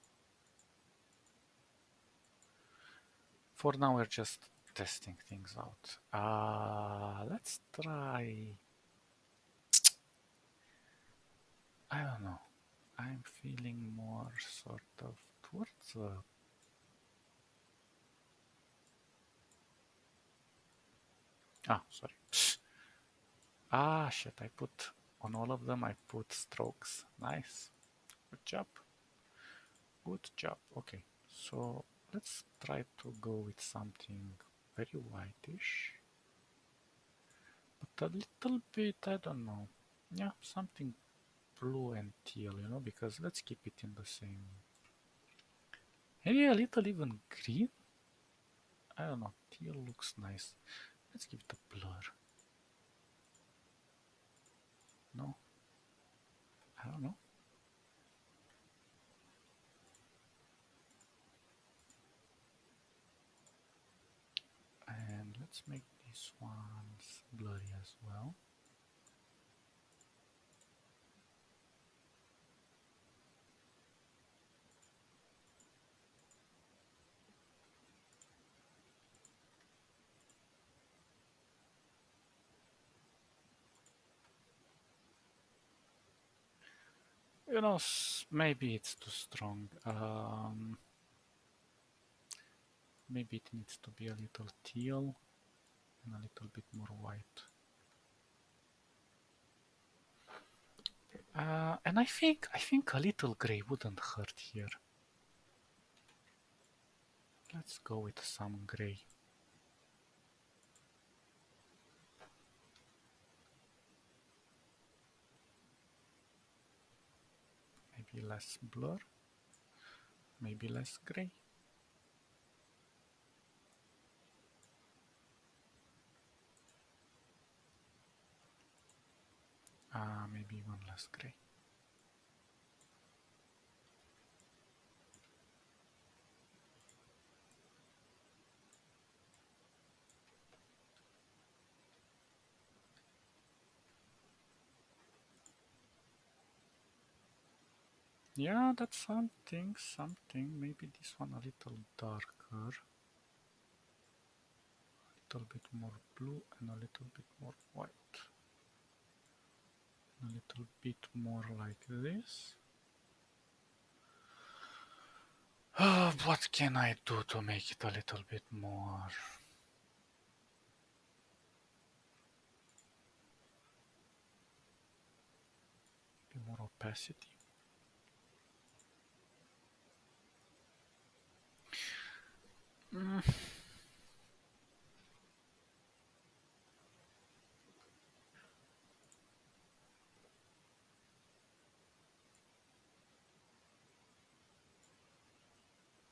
For now, we're just testing things out. Let's try. I don't know. I'm feeling more sort of towards the. Sorry. Shit. I put on all of them. I put strokes. Nice. Good job. Good job. Okay. So let's try to go with something very whitish, but a little bit. I don't know. Yeah, something blue and teal, you know, because let's keep it in the same. Maybe a little even green? I don't know, teal looks nice. Let's give it a blur. No? I don't know. And let's make these ones blurry as well. You know, maybe it's too strong. Maybe it needs to be a little teal and a little bit more white. And I think a little gray wouldn't hurt here. Let's go with some gray. Maybe less blur, maybe less gray. Maybe one less gray. Yeah, that's something. Maybe this one a little darker. A little bit more blue and a little bit more white. A little bit more like this. What can I do to make it a little bit more? More opacity.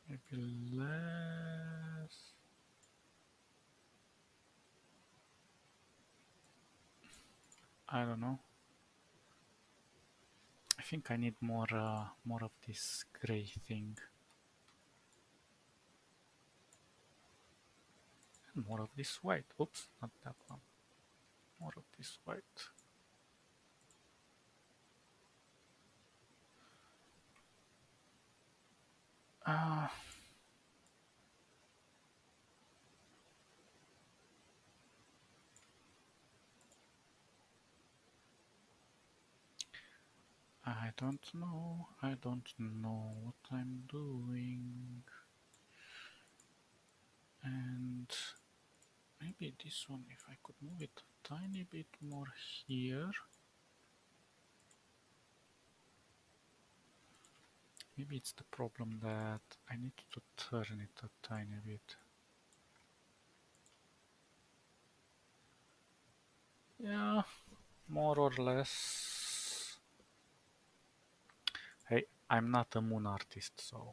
Maybe less. I don't know. I think I need more of this gray thing. And more of this white. Oops, not that one. More of this white. Uh, I don't know what I'm doing. And maybe this one, if I could move it a tiny bit more here. Maybe it's the problem that I need to turn it a tiny bit. Yeah, more or less. Hey, I'm not a moon artist, so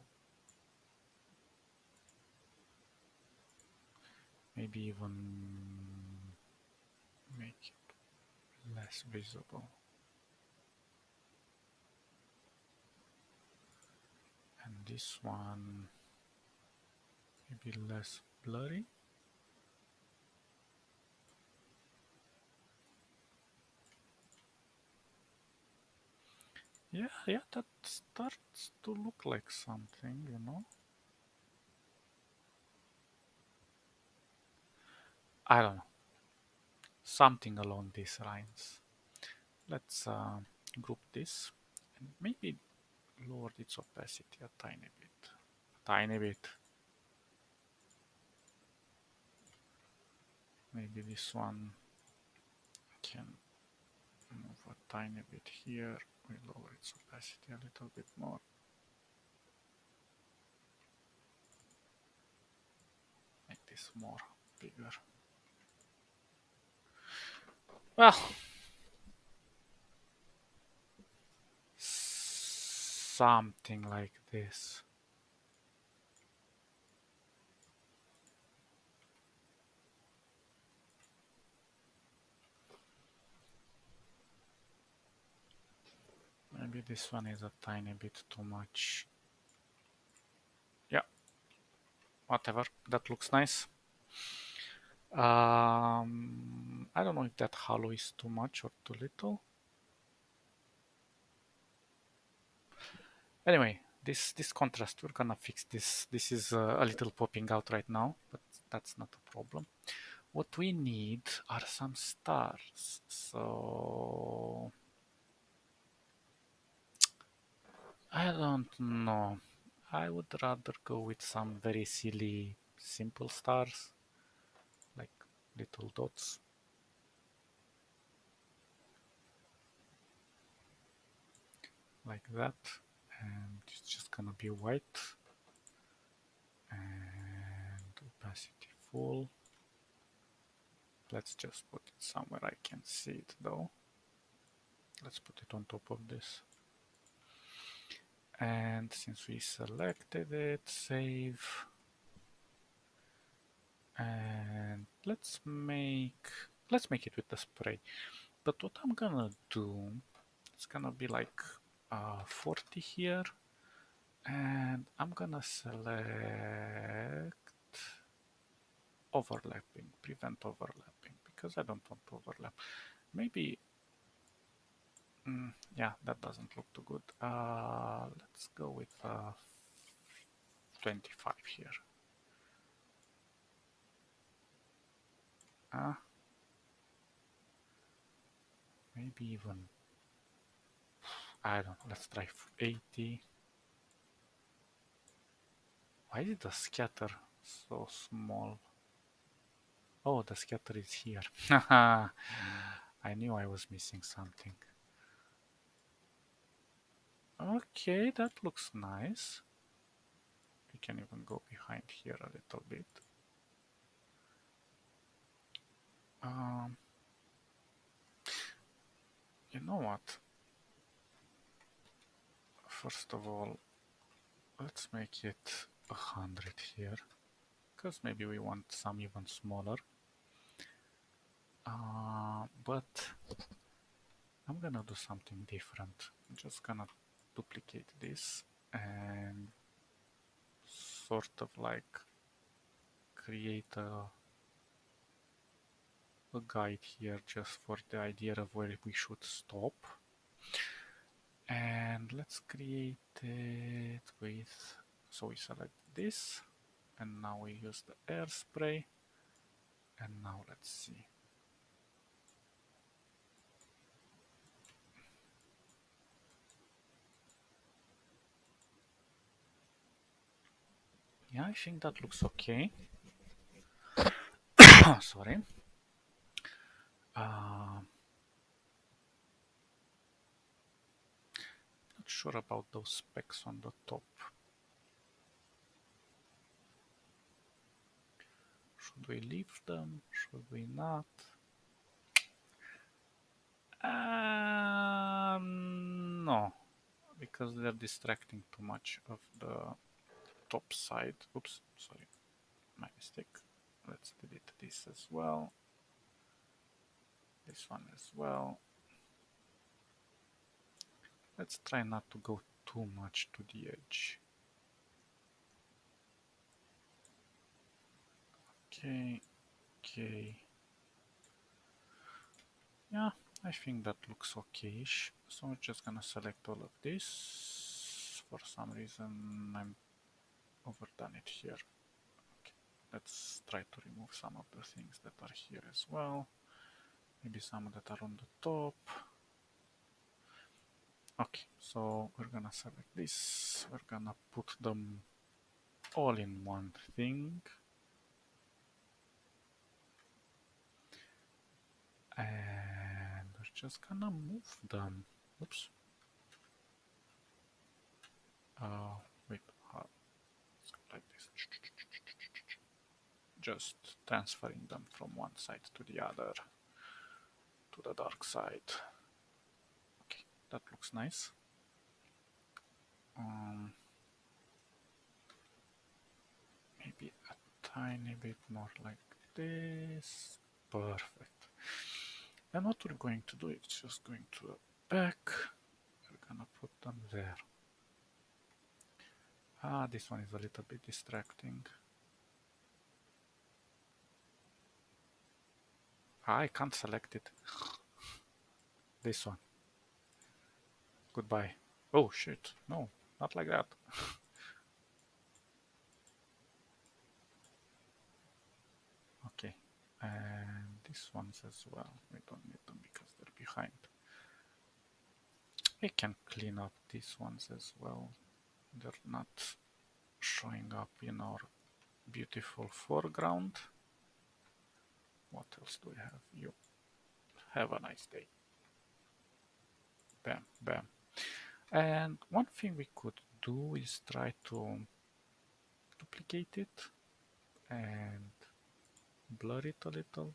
maybe even make it less visible. And this one maybe less blurry. Yeah, that starts to look like something, you know. I don't know, something along these lines. Let's group this and maybe lower its opacity a tiny bit. Tiny bit. Maybe this one can move a tiny bit here. We lower its opacity a little bit more. Make this more bigger. Well, something like this. Maybe this one is a tiny bit too much. Yeah, whatever. That looks nice. I don't know if that hollow is too much or too little. Anyway, this contrast, we're gonna fix this. This is a little popping out right now, but that's not a problem. What we need are some stars. So I don't know. I would rather go with some very silly, simple stars, like little dots. Like that. And it's just gonna be white. And opacity full. Let's just put it somewhere I can see it though. Let's put it on top of this. And since we selected it, save. And let's make it with the spray. But what I'm gonna do, it's gonna be like 40 here, and I'm gonna select overlapping, prevent overlapping, because I don't want to overlap. Maybe, yeah, that doesn't look too good. Let's go with 25 here. Maybe even, I don't know, let's try 80. Why is the scatter so small? Oh, the scatter is here. I knew I was missing something. Okay, that looks nice. We can even go behind here a little bit. You know what? First of all, let's make it 100 here, because maybe we want some even smaller. But I'm gonna do something different. I'm just gonna duplicate this and sort of like create a guide here just for the idea of where we should stop. And let's create it with, so we select this and now we use the air spray, and now let's see. Yeah, I think that looks okay. Sorry. Not sure about those specs on the top. Should we leave them? Should we not? No, because they're distracting too much of the top side. Oops, sorry, my mistake. Let's delete this as well. This one as well. Let's try not to go too much to the edge. Okay, okay. Yeah, I think that looks okay-ish. So I'm just gonna select all of this. For some reason I'm overdone it here. Okay, let's try to remove some of the things that are here as well. Maybe some that are on the top. Okay, so we're gonna select this. We're gonna put them all in one thing. And we're just gonna move them. Oops. Wait, let's go like this. Just transferring them from one side to the other, to the dark side. Okay, that looks nice. Maybe a tiny bit more like this. Perfect. And what we're going to do is just going to the back. We're gonna put them there. Ah, this one is a little bit distracting. I can't select it. This one. Goodbye. Oh shit, no, not like that. Okay, and this ones as well. We don't need them because they're behind. We can clean up these ones as well. They're not showing up in our beautiful foreground. What else do we have? You have a nice day. Bam, bam. And one thing we could do is try to duplicate it and blur it a little.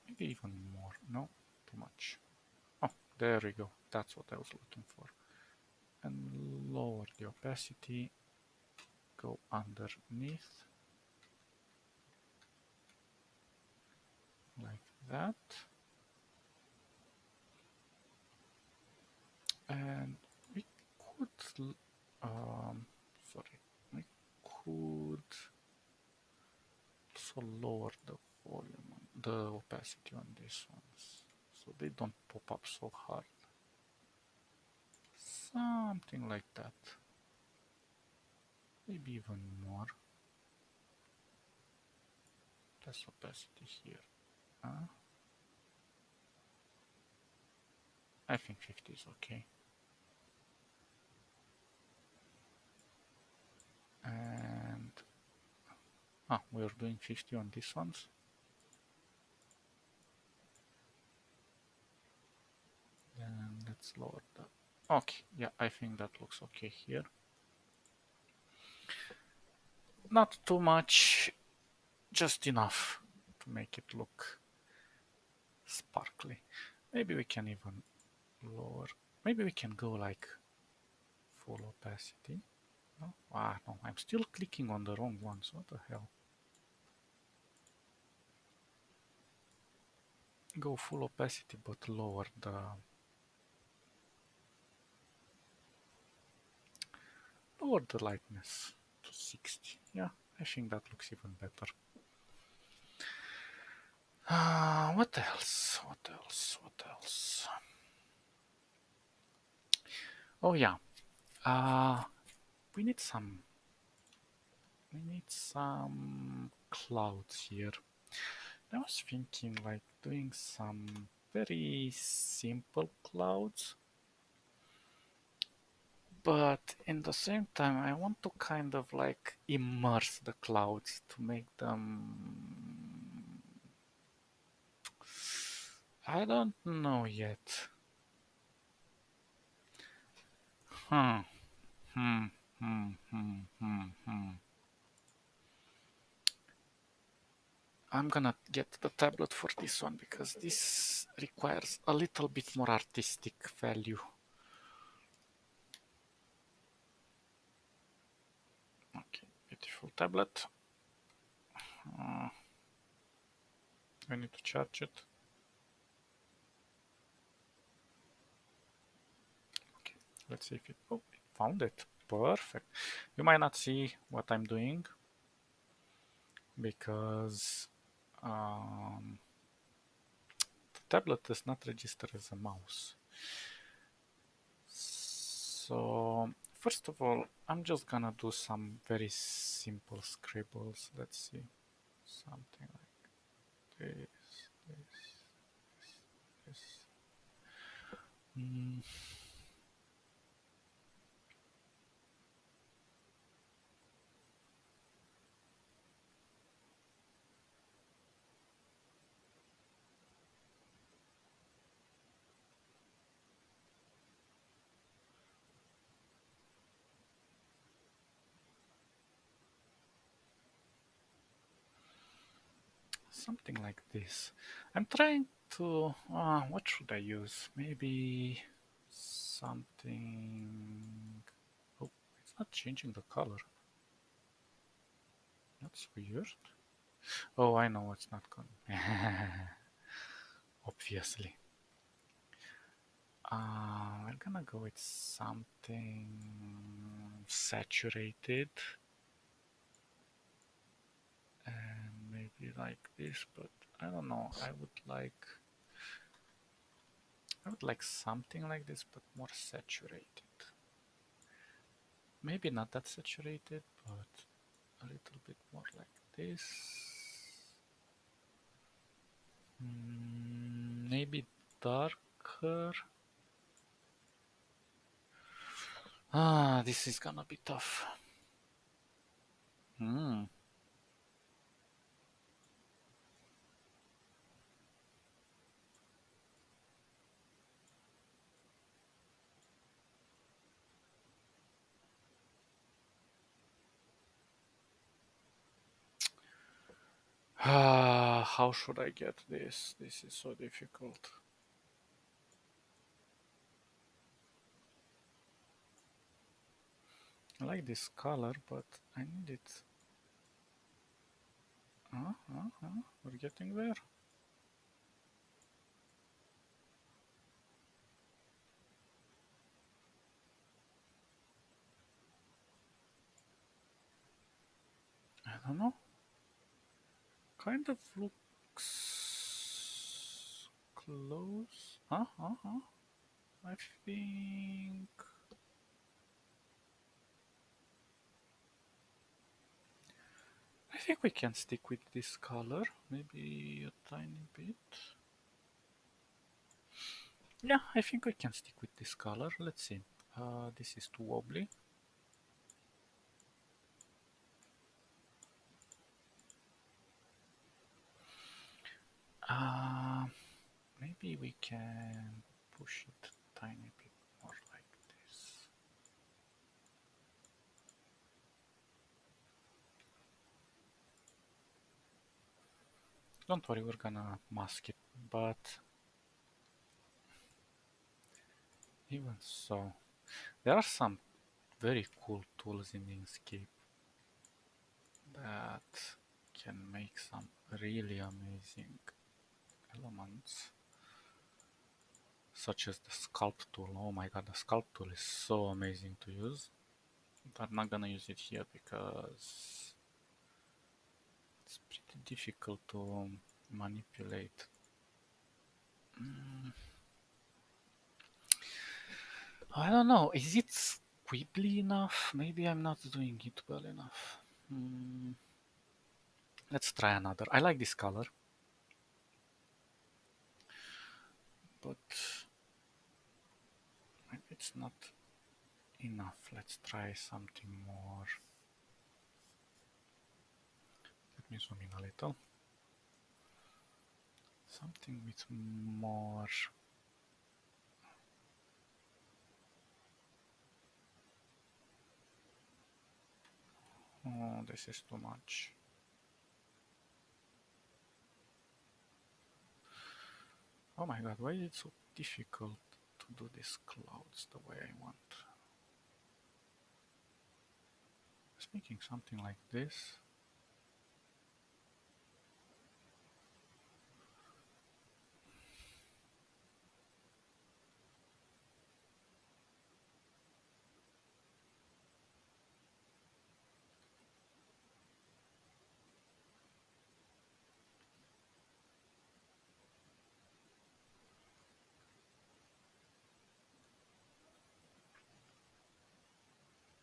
Maybe even more. No, too much. Oh, there we go. That's what I was looking for. And lower the opacity. Go underneath. Like that. And we could, sorry, we could also lower the volume, the opacity on these ones, so they don't pop up so hard. Something like that. Maybe even more. Less opacity here. I think 50 is okay. And we're doing 50 on these ones. Then let's lower that. Okay, yeah, I think that looks okay here. Not too much, just enough to make it look sparkly. Maybe we can even lower. Maybe we can go like full opacity. No? No, I'm still clicking on the wrong ones. What the hell? go full opacity but lower the lightness to 60. Yeah, I think that looks even better. What else? What else? What else? Oh yeah. Uh, we need some. We need some clouds here. I was thinking like doing some very simple clouds, but in the same time I want to kind of like immerse the clouds to make them. I don't know yet. Hmm. Hmm. Hmm. Hmm. Hmm. Hmm. I'm gonna get the tablet for this one because this requires a little bit more artistic value. Okay, beautiful tablet. I need to charge it. Okay, let's see if it. Oh, it found it. Perfect. You might not see what I'm doing because the tablet does not register as a mouse. So, first of all, I'm just gonna do some very simple scribbles. Let's see. Something like this. Mm, something like this. I'm trying to. What should I use? Maybe something. Oh, it's not changing the color. That's weird. Oh, I know it's not going. Obviously. We're gonna go with something saturated and maybe like this, but I don't know. I would like something like this, but more saturated. Maybe not that saturated, but a little bit more like this. Maybe darker. This is gonna be tough. Hmm. How should I get this? This is so difficult. I like this color, but I need it. We're getting there. I don't know. Kind of looks close. I think. I think we can stick with this color. Maybe a tiny bit. Yeah, I think we can stick with this color. Let's see. This is too wobbly. Uh, Maybe we can push it a tiny bit more like this. Don't worry, we're gonna mask it, but even so, there are some very cool tools in Inkscape that can make some really amazing commands, such as the sculpt tool. Oh my god, the sculpt tool is so amazing to use, but I'm not gonna use it here because it's pretty difficult to manipulate. I don't know, is it squibbly enough? Maybe I'm not doing it well enough. Let's try another. I like this color, but maybe it's not enough. Let's try something more. Let me zoom in a little. Something with more. Oh, this is too much. Oh my god, why is it so difficult to do these clouds the way I want? Just making something like this.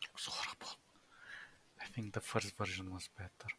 Looks horrible. I think the first version was better.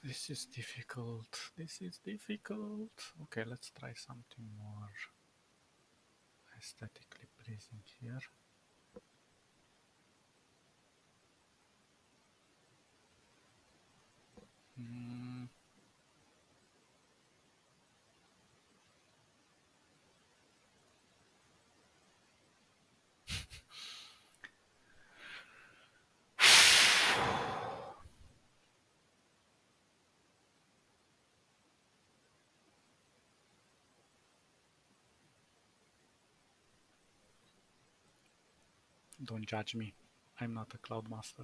This is difficult. This is difficult. Okay, let's try something more aesthetically pleasing here. Don't judge me. I'm not a cloud master.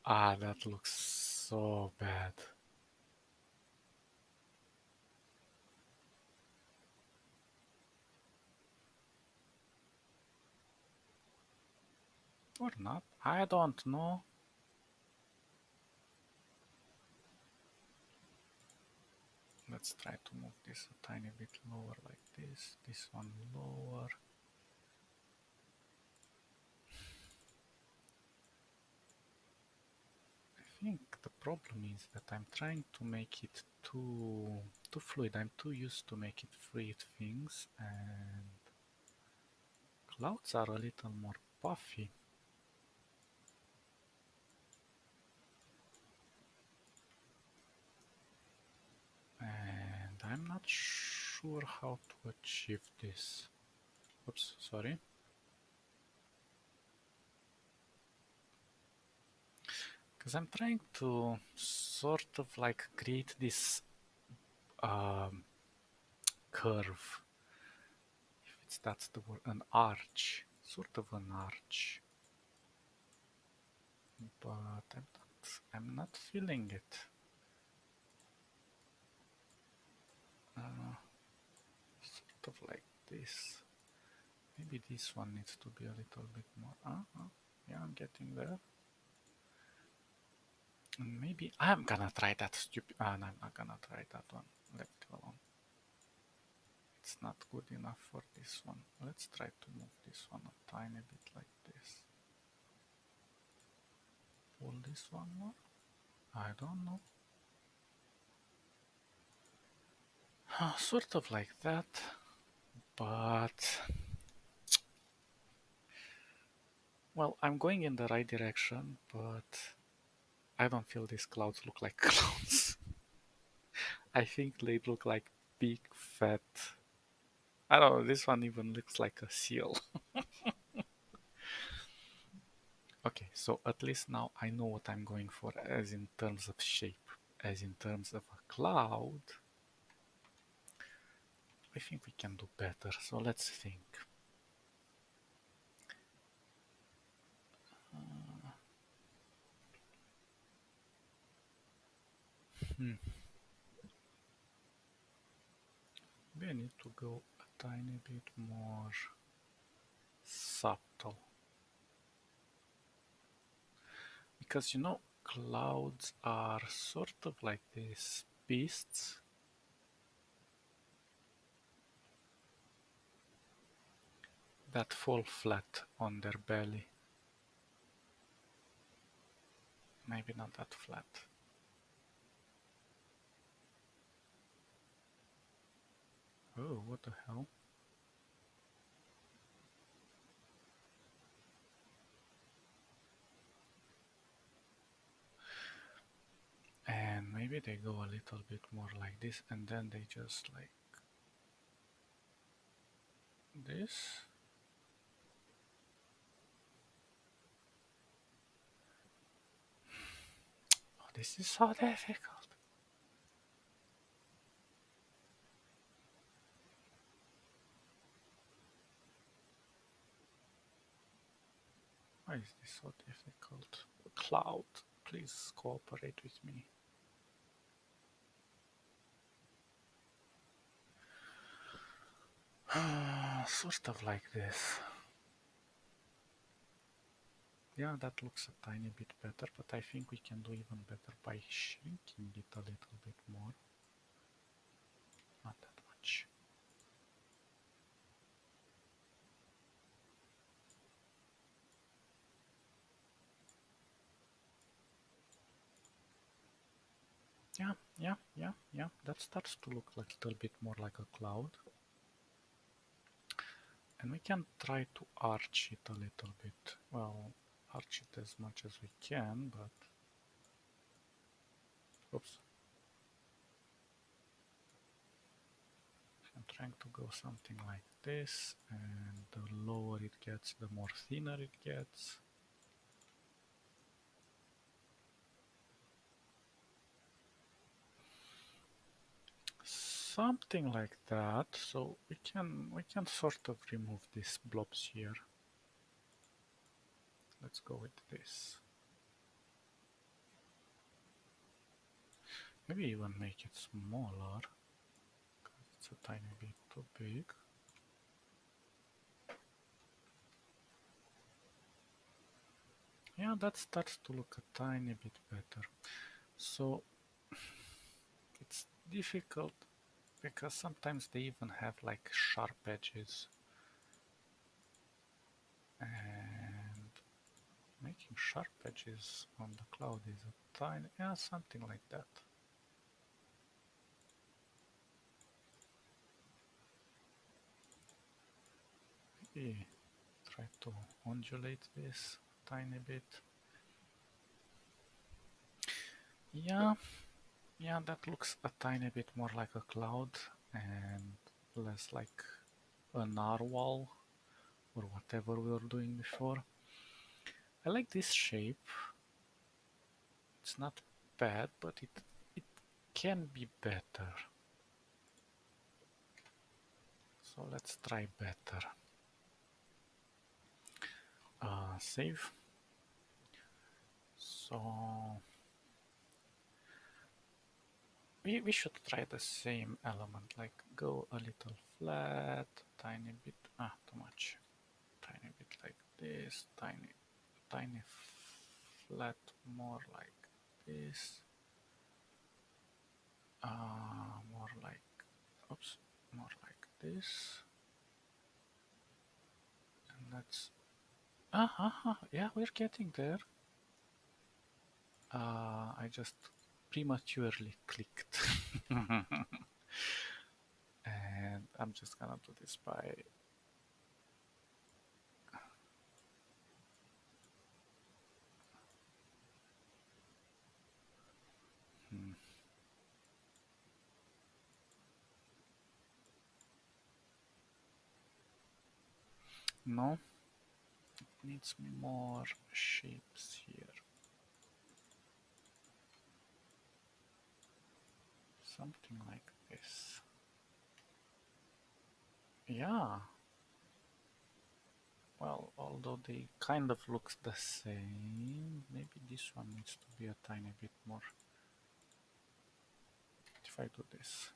Ah, that looks so bad. Or not. I don't know. Let's try to move this a tiny bit lower like this. This one lower. I think the problem is that I'm trying to make it too fluid. I'm too used to make it fluid things, and clouds are a little more puffy. And I'm not sure how to achieve this. Oops, sorry. Because I'm trying to sort of like create this curve, if that's the word, an arch, sort of an arch, but I'm not feeling it. Sort of like this. Maybe this one needs to be a little bit more. Yeah, I'm getting there. Maybe I'm gonna try that stupid. No, I'm not gonna try that one. Let it alone. It's not good enough for this one. Let's try to move this one a tiny bit like this. Pull this one more? I don't know. Sort of like that, but well, I'm going in the right direction, but I don't feel these clouds look like clouds. I think they look like big fat. I don't know, this one even looks like a seal. Okay, so at least now I know what I'm going for as in terms of shape. As in terms of a cloud, I think we can do better. So let's think. Hmm. Maybe I need to go a tiny bit more subtle. Because you know, clouds are sort of like these beasts that fall flat on their belly. Maybe not that flat. Oh, what the hell? And maybe they go a little bit more like this and then they just like this. Oh, this is so difficult. Why is this so difficult? Cloud, please cooperate with me. Sort of like this. Yeah, that looks a tiny bit better, but I think we can do even better by shrinking it a little bit more. Not that much. Yeah. That starts to look like a little bit more like a cloud. And we can try to arch it a little bit. Well, arch it as much as we can, but... Oops. I'm trying to go something like this, and the lower it gets, the more thinner it gets. Something like that. So we can sort of remove these blobs here. Let's go with this. Maybe even make it smaller, because it's a tiny bit too big. Yeah, that starts to look a tiny bit better. So it's difficult because sometimes they even have like sharp edges, and making sharp edges on the cloud is a tiny, yeah, something like that. Maybe try to undulate this a tiny bit. Yeah, yeah, that looks a tiny bit more like a cloud and less like a narwhal or whatever we were doing before. I like this shape. It's not bad, but it can be better. So let's try better. Save. So we should try the same element, like go a little flat, tiny bit, too much. Tiny bit like this, tiny flat, more like this. More like, oops, more like this. And that's, yeah, we're getting there. I just prematurely clicked. And I'm just gonna do this by no, it needs more shapes here. Something like this. Yeah. Well, although they kind of looks the same, maybe this one needs to be a tiny bit more. If I do this,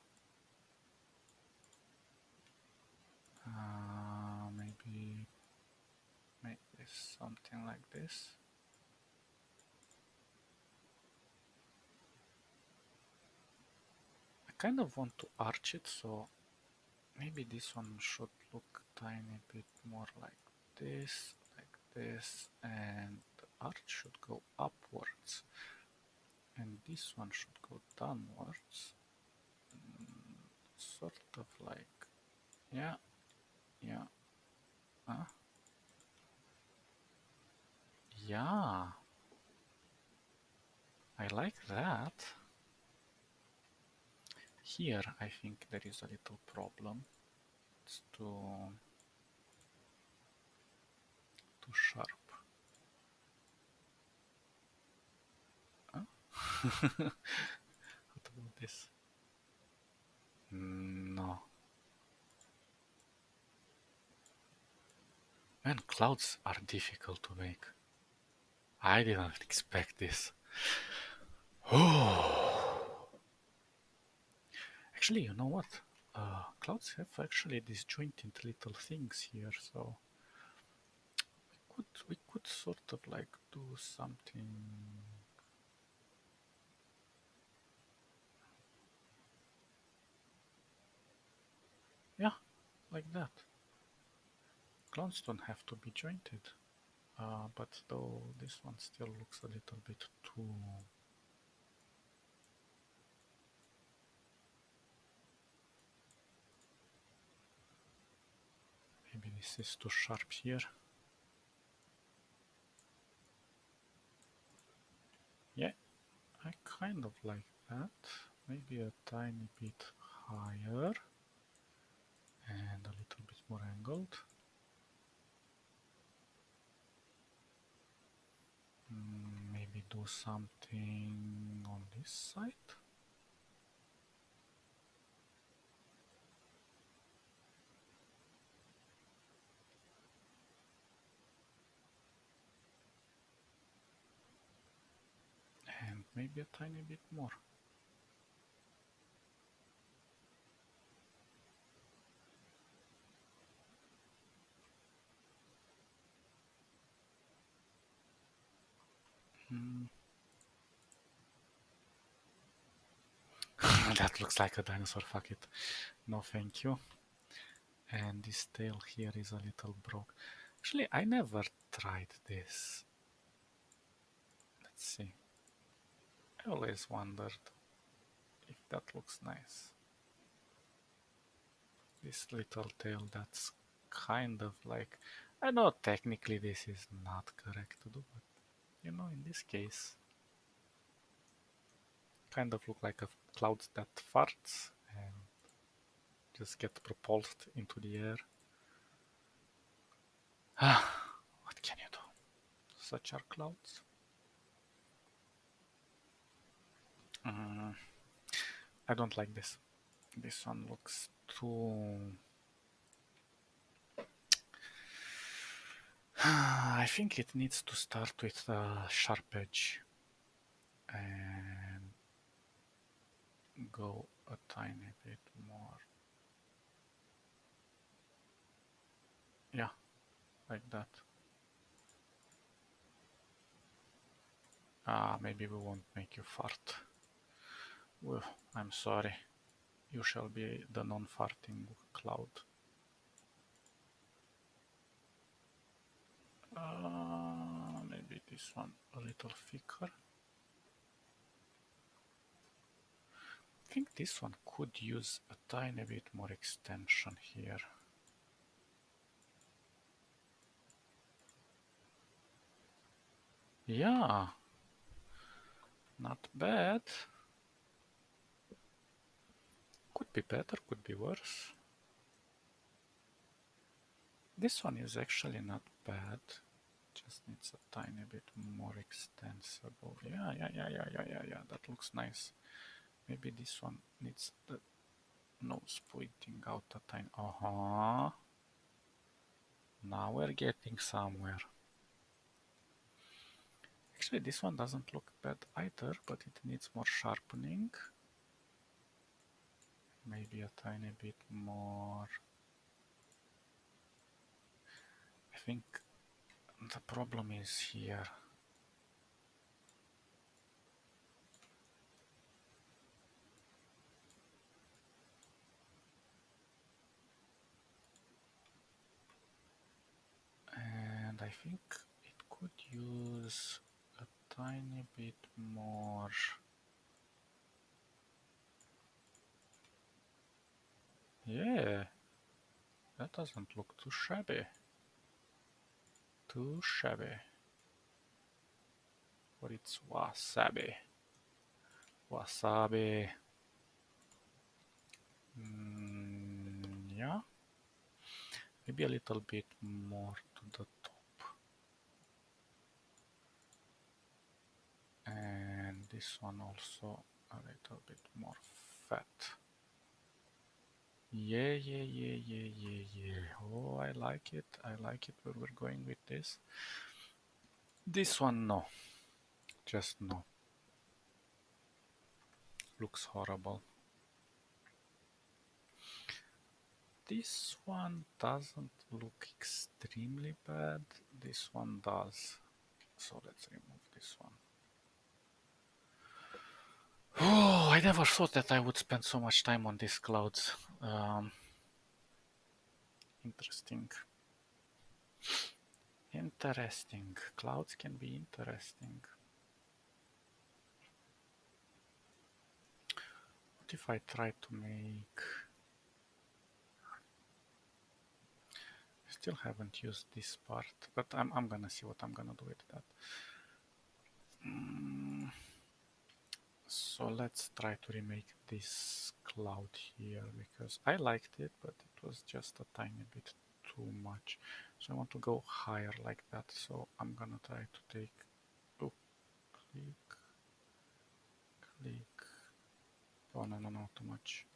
maybe make this something like this. I kind of want to arch it, so maybe this one should look a tiny bit more like this, and the arch should go upwards, and this one should go downwards. Sort of like, yeah, yeah, yeah, I like that. Here, I think there is a little problem. It's too sharp. Huh? What about this? No. Man, clouds are difficult to make. I didn't expect this. Oh. Actually, you know what? Clouds have actually disjointed little things here, so we could sort of like do something. Yeah, like that. Clouds don't have to be jointed. But though this one still looks a little bit too. Maybe this is too sharp here. Yeah, I kind of like that. Maybe a tiny bit higher and a little bit more angled. Maybe do something on this side. And maybe a tiny bit more. That looks like a dinosaur, fuck it. No thank you. And this tail here is a little broke. Actually, I never tried this. Let's see. I always wondered if that looks nice. This little tail that's kind of like, I know technically this is not correct to do, but you know, in this case, kind of look like a cloud that farts and just get propulsed into the air. What can you do? Such are clouds. I don't like this. This one looks too. I think it needs to start with a sharp edge and go a tiny bit more. Yeah, like that. Maybe we won't make you fart. Well, I'm sorry. You shall be the non-farting cloud. Maybe this one a little thicker. I think this one could use a tiny bit more extension here. Yeah, not bad. Could be better, could be worse. This one is actually not bad. Just needs a tiny bit more extensible. Yeah. That looks nice. Maybe this one needs the nose pointing out a tiny. Now we're getting somewhere. Actually, this one doesn't look bad either, but it needs more sharpening. Maybe a tiny bit more. I think the problem is here. And I think it could use a tiny bit more. Yeah, that doesn't look too shabby. Too shabby. But it's wasabi. Wasabi. Yeah. Maybe a little bit more to the top. And this one also a little bit more fat. Yeah. Oh, I like it. I like it where we're going with this. This one, no. Just no. Looks horrible. This one doesn't look extremely bad. This one does. So let's remove this one. Oh, I never thought that I would spend so much time on these clouds. Interesting. Interesting. Clouds can be interesting. What if I try to make... Still haven't used this part, but I'm gonna see what I'm gonna do with that. So let's try to remake this cloud here, because I liked it, but it was just a tiny bit too much. So I want to go higher like that. So I'm gonna try to take, oh, click. Oh, no, too much.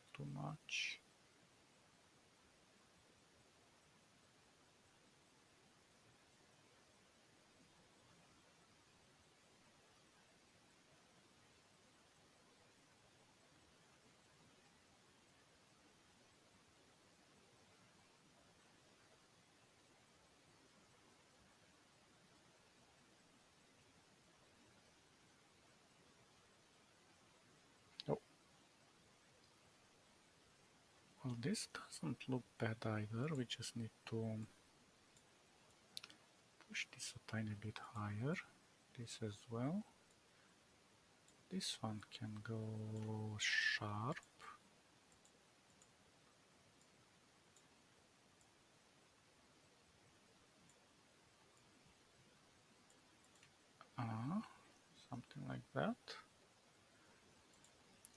Oh, well, this doesn't look bad either. We just need to push this a tiny bit higher. This as well. This one can go sharp. Something like that.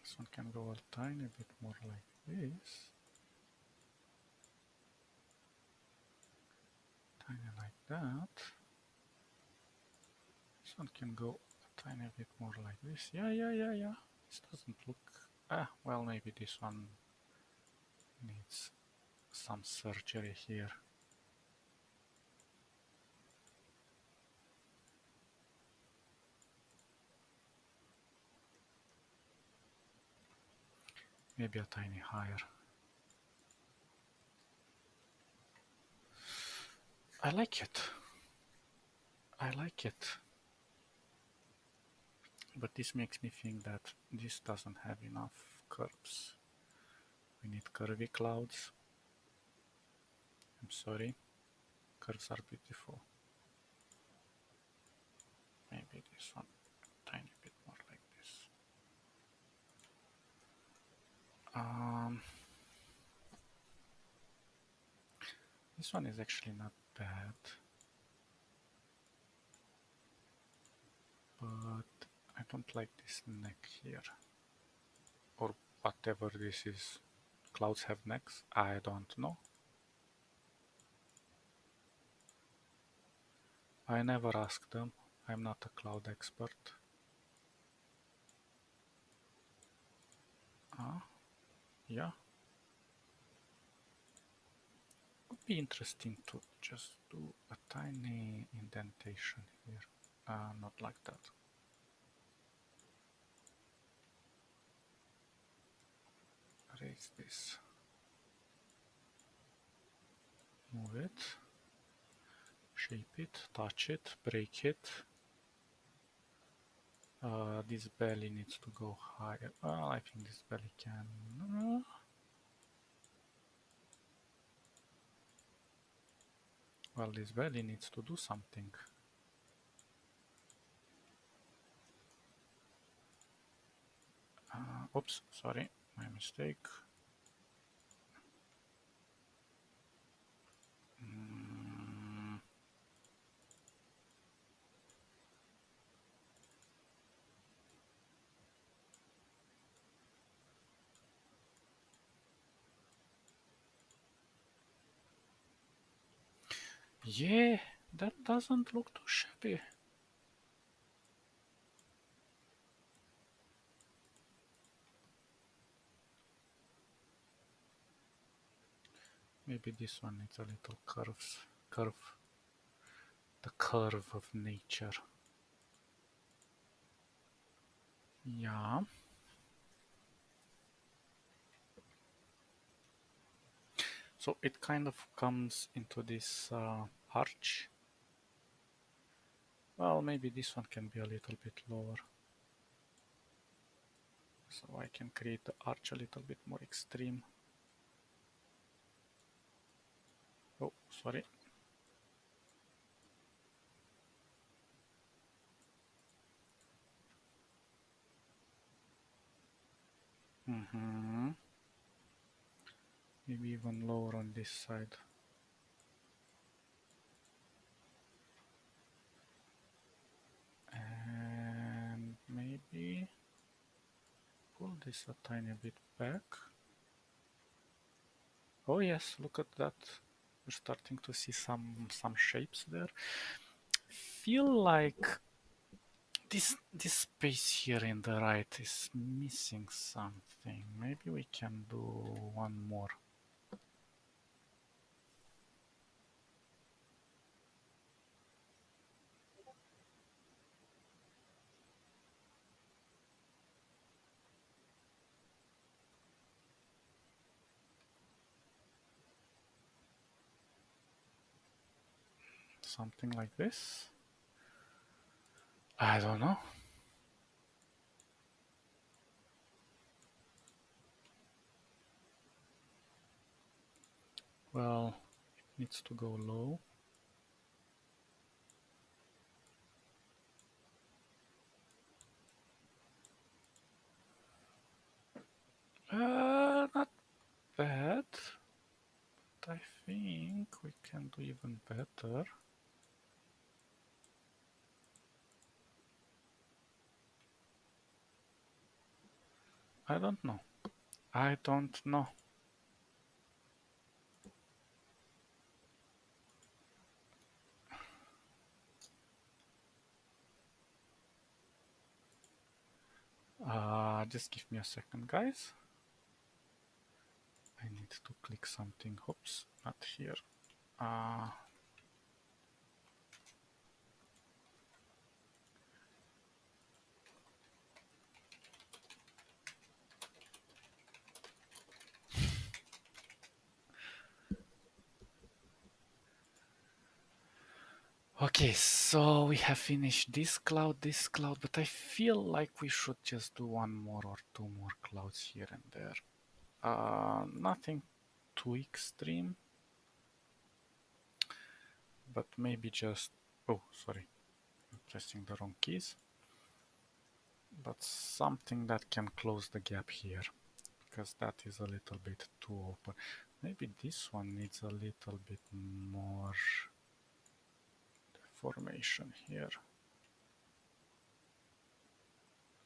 This one can go a tiny bit more like this. Tiny like that. This one can go a tiny bit more like this. Yeah. This doesn't look... well, maybe this one needs some surgery here. Maybe a tiny higher. I like it. But this makes me think that this doesn't have enough curves. We need curvy clouds. I'm sorry, curves are beautiful. Maybe this one a tiny bit more like this. This one is actually not bad, but I don't like this neck here, or whatever this is. Clouds have necks? I don't know. I never asked them. I'm not a cloud expert. Yeah. Would be interesting to just do a tiny indentation here. Not like that. Raise this. Move it. Shape it, touch it, break it. This belly needs to go higher. Well, I think this belly can... well, this belly needs to do something. Oops, sorry, my mistake. Yeah, that doesn't look too shabby. Maybe this one needs a little curve. The curve of nature. Yeah. So it kind of comes into this arch. Well, maybe this one can be a little bit lower. So I can create the arch a little bit more extreme. Oh, sorry. Maybe even lower on this side. And maybe pull this a tiny bit back. Oh yes, look at that. We're starting to see some shapes there. Feel like this space here in the right is missing something. Maybe we can do one more. Something like this. I don't know. Well, it needs to go low. Not bad. But I think we can do even better. I don't know. I don't know. Just give me a second, guys. I need to click something. Oops, not here. Okay, so we have finished this cloud, but I feel like we should just do one more or two more clouds here and there. Nothing too extreme, but maybe just, oh, sorry, I'm pressing the wrong keys, but something that can close the gap here, because that is a little bit too open. Maybe this one needs a little bit more deformation here.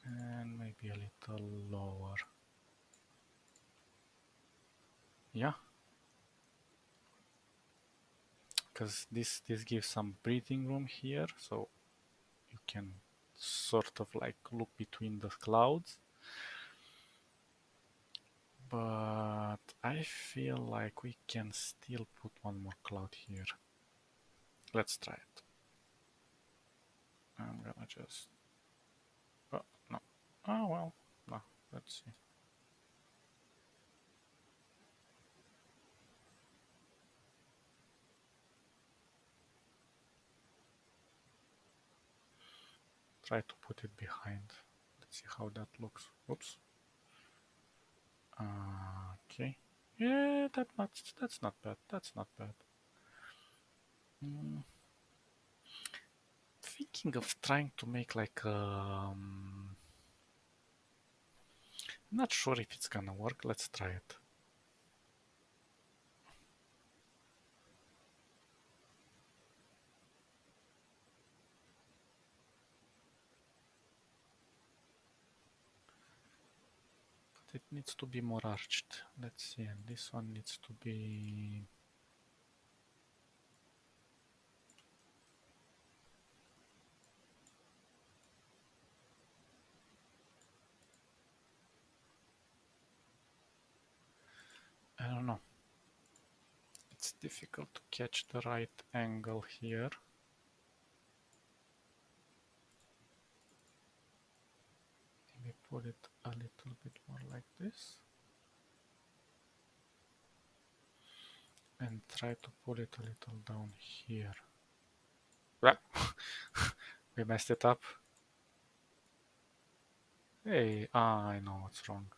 And maybe a little lower. Yeah, because this gives some breathing room here, so you can sort of like look between the clouds. But I feel like we can still put one more cloud here. Let's try it. I'm gonna just... Oh, no. Oh, well. No, let's see. Try to put it behind. Let's see how that looks. Oops. Okay. Yeah, that's not bad. That's not bad. Thinking of trying to make like I'm not sure if it's gonna work. Let's try it. But it needs to be more arched. Let's see, and this one needs to be... I don't know. It's difficult to catch the right angle here. Maybe pull it a little bit more like this. And try to pull it a little down here. Well, we messed it up. Hey, I know what's wrong.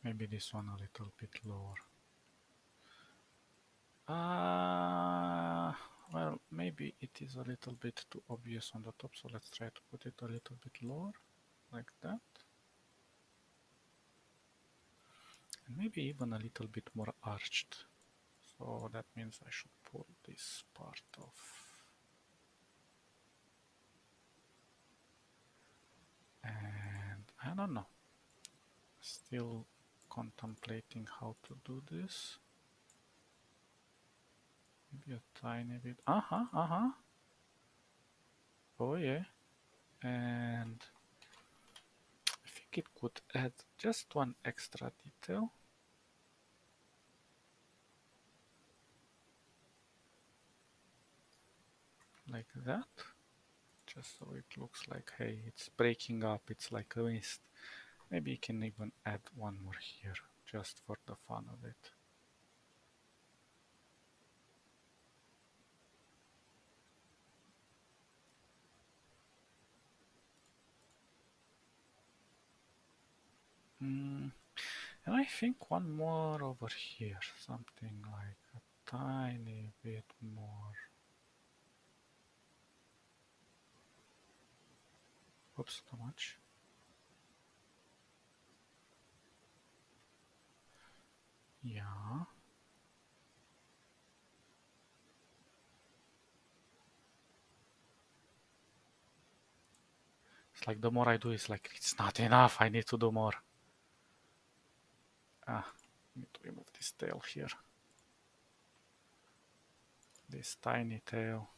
Maybe this one a little bit lower. Well, maybe it is a little bit too obvious on the top, so let's try to put it a little bit lower, like that. And maybe even a little bit more arched. So that means I should pull this part off. And I don't know. Still contemplating how to do this. Maybe a tiny bit. Oh yeah. And I think it could add just one extra detail. Like that. Just so it looks like, hey, it's breaking up, it's like a mist. Maybe you can even add one more here, just for the fun of it. And I think one more over here, something like a tiny bit more. Oops, too much. Yeah. It's like the more I do, it's like, it's not enough, I need to do more. Need to remove this tail here. This tiny tail.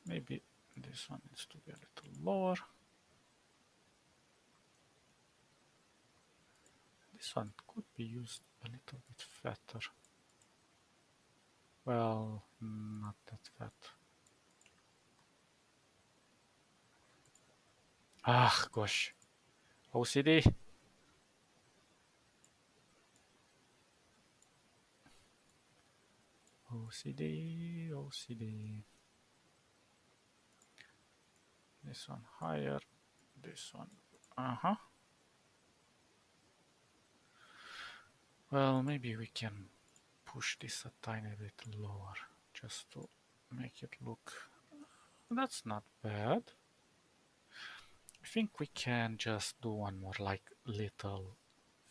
Maybe this one needs to be a little lower. This one could be used a little bit fatter. Well, not that fat. Ah, gosh. OCD. OCD, OCD. This one higher, this one. Uh-huh. Well, maybe we can push this a tiny bit lower, just to make it look... That's not bad. I think we can just do one more, like, little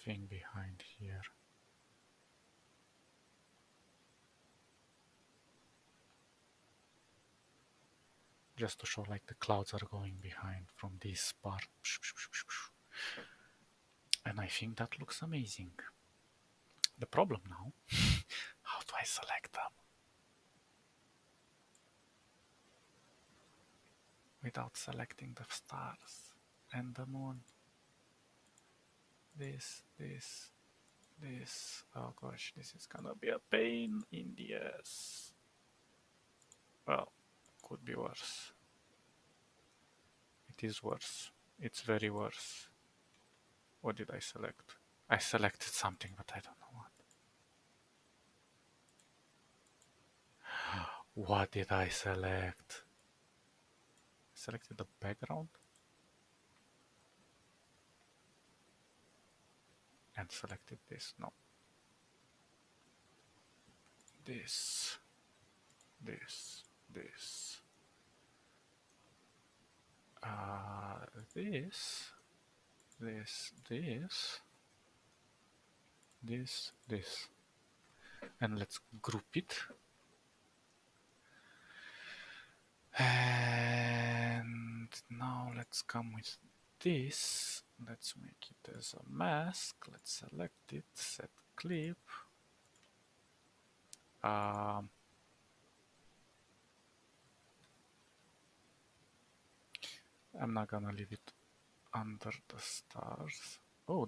thing behind here. Just to show like the clouds are going behind from this part. And I think that looks amazing. The problem now, how do I select them without selecting the stars and the moon? This. Oh gosh, this is gonna be a pain in the ass. Well, could be worse. It is worse. It's very worse. What did I select? I selected something, but I don't know what. What did I select? I selected the background and selected this. No. This. This. This. This. This. This. And let's group it. And now let's come with this. Let's make it as a mask. Let's select it, set clip. I'm not gonna leave it under the stars. Oh,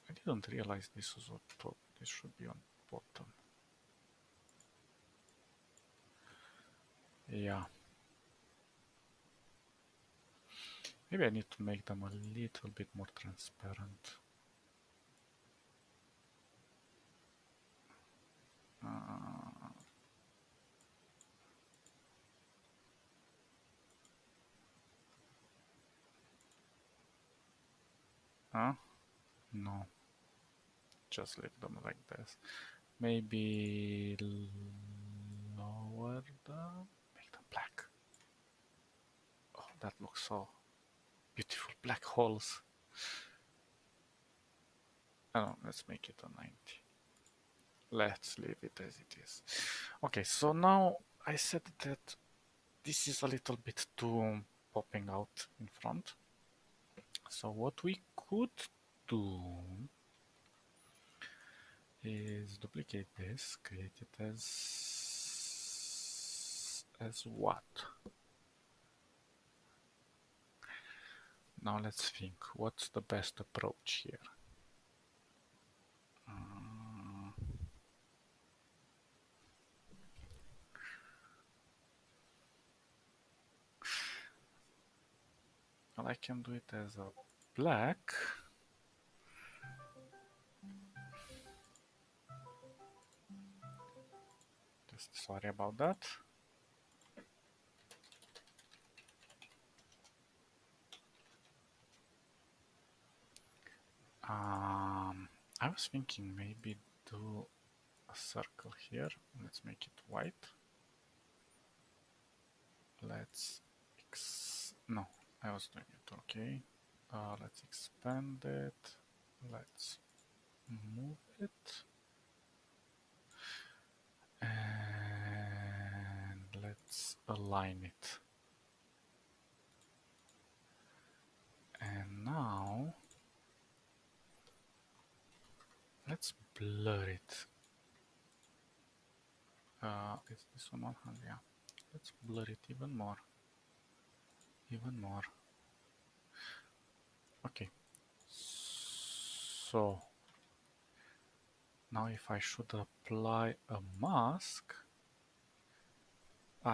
I didn't realize this was on top. This should be on bottom. Yeah. Maybe I need to make them a little bit more transparent. Huh? No. Just leave them like this. Maybe lower them. Make them black. Oh, that looks so beautiful. Black holes. Oh, let's make it a 90. Let's leave it as it is. Okay, so now I said that this is a little bit too popping out in front. So what we could do is duplicate this, create it as what? Now let's think, what's the best approach here? Well, I can do it as a black. Just sorry about that. I was thinking maybe do a circle here. Let's make it white. Let's no, I was doing it okay. Let's expand it. Let's move it. And let's align it. And now let's blur it. Is this one 100? Yeah. Let's blur it even more. Even more. Okay. So now if I should apply a mask,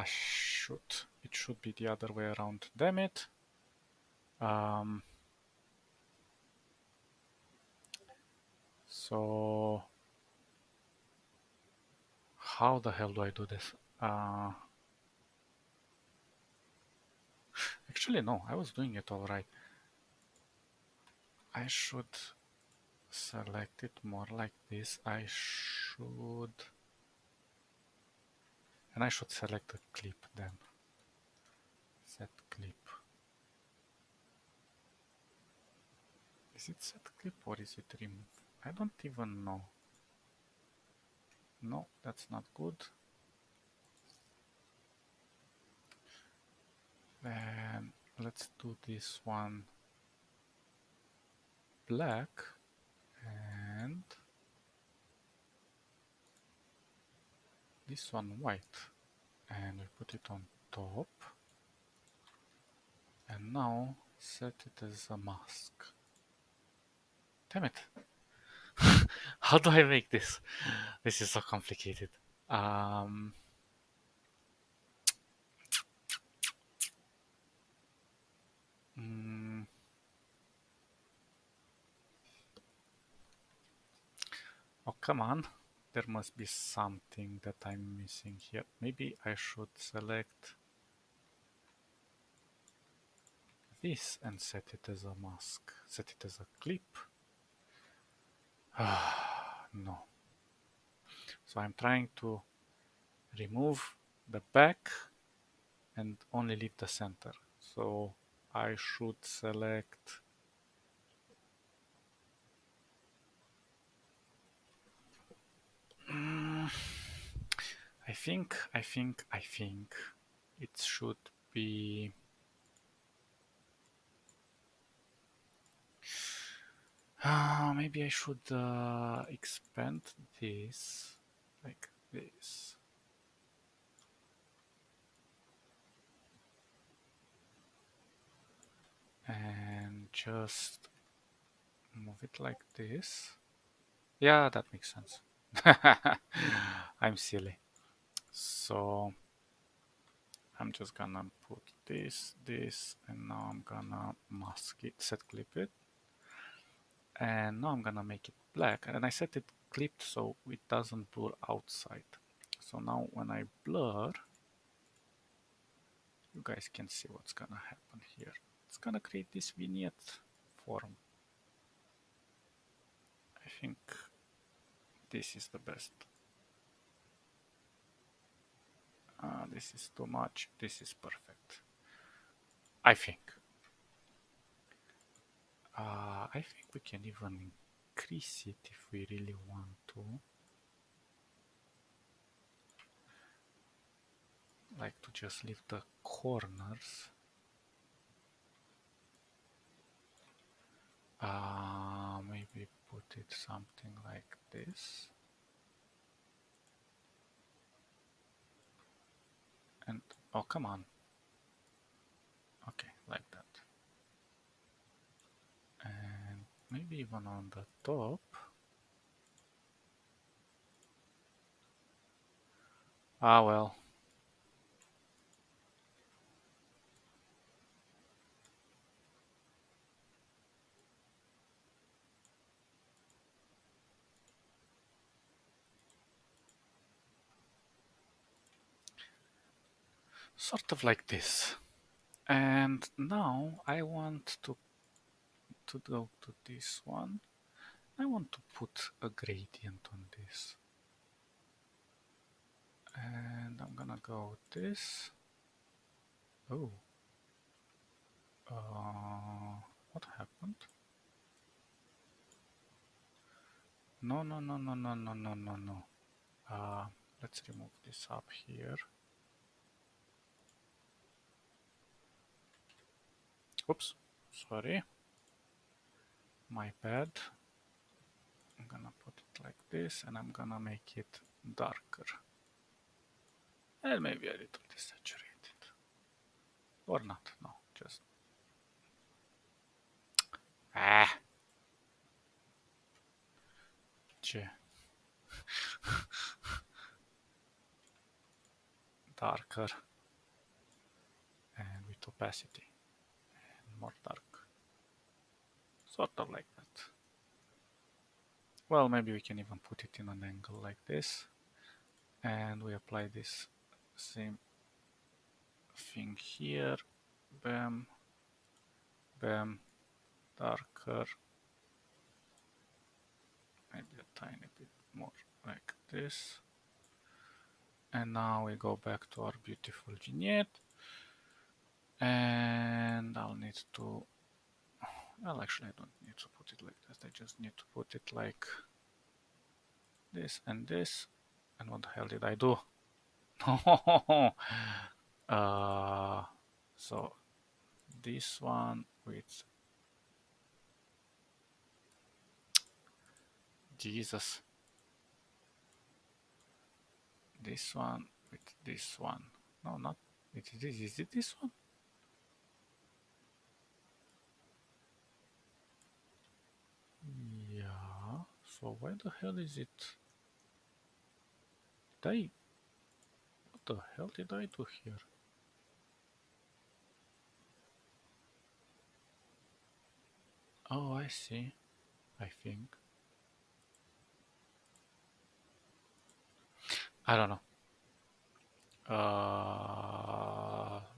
shoot, it should be the other way around. Damn it. So how the hell do I do this? Actually, no, I was doing it all right. I should select it more like this. And I should select the clip then. Set clip. Is it set clip or is it remove? I don't even know. No, that's not good. Then let's do this one black and this one white. And we put it on top. And now set it as a mask. Damn it. How do I make this? This is so complicated. Mm, oh, come on. There must be something that I'm missing here. Maybe I should select this and set it as a mask. Set it as a clip. No. So I'm trying to remove the back and only leave the center. So I should select I think it should be maybe I should expand this like this. And just move it like this. Yeah, that makes sense. I'm silly. So I'm just gonna put this, and now I'm gonna mask it, set clip it. And now I'm gonna make it black. And I set it clipped so it doesn't blur outside. So now when I blur, you guys can see what's gonna happen here. It's gonna create this vignette form. I think this is the best. This is too much. This is perfect. I think. I think we can even increase it if we really want to. Like to just leave the corners. Maybe put it something like this. And oh, come on. Okay, like that. And maybe even on the top. Ah, well. Sort of like this. And now I want to go to this one. I want to put a gradient on this. And I'm gonna go with this. Oh. What happened? No, no, no, no, no, no, no, no, no. Let's remove this up here. Oops, sorry. My bad. I'm gonna put it like this and I'm gonna make it darker. And maybe a little desaturated. Or not, no, just... Ah! Darker. opacity and more dark. Sort of like that. Well, maybe we can even put it in an angle like this. And we apply this same thing here. Bam, bam, darker. Maybe a tiny bit more like this. And now we go back to our beautiful vignette. And I'll need to, well, actually I don't need to put it like that. I just need to put it like this and this. And what the hell did I do? So this one with Jesus. This one with this one. No, not it is. Is it this one? Yeah. So why the hell is it? Did I? What the hell did I do here? Oh, I see. I think. I don't know.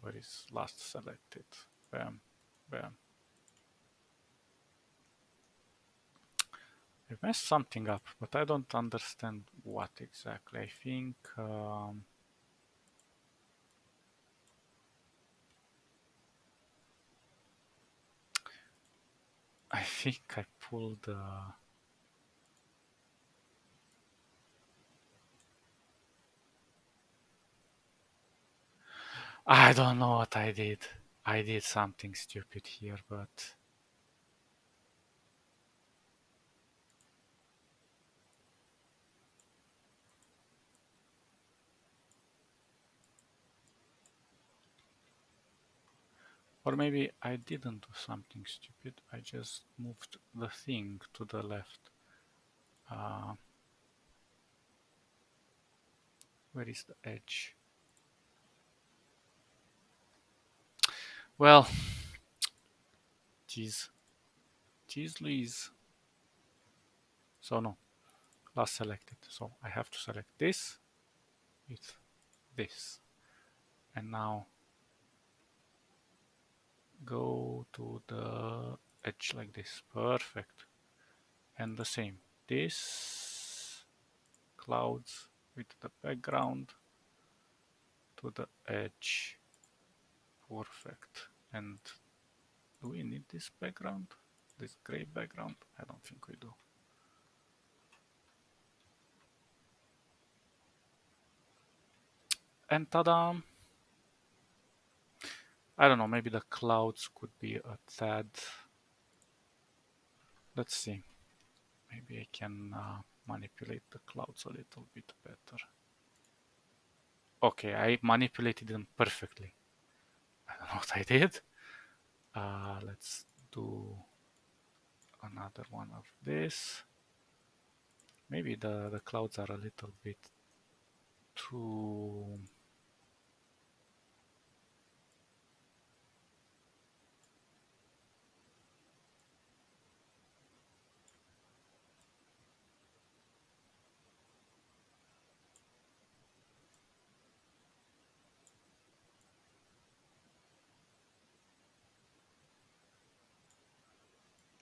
Where is last selected? Bam, bam. I messed something up, but I don't understand what exactly. I think I pulled. I don't know what I did. I did something stupid here, but or maybe I didn't do something stupid. I just moved the thing to the left. Uh, where is the edge? Well, geez, geez Louise. So no, last selected. So I have to select this with this. And now go to the edge like this. Perfect. And the same. This clouds with the background to the edge. Perfect. And do we need this background? This gray background? I don't think we do. And ta-da! I don't know, maybe the clouds could be a tad. Let's see. Maybe I can manipulate the clouds a little bit better. Okay, I manipulated them perfectly. I don't know what I did. Let's do another one of this. Maybe the clouds are a little bit too.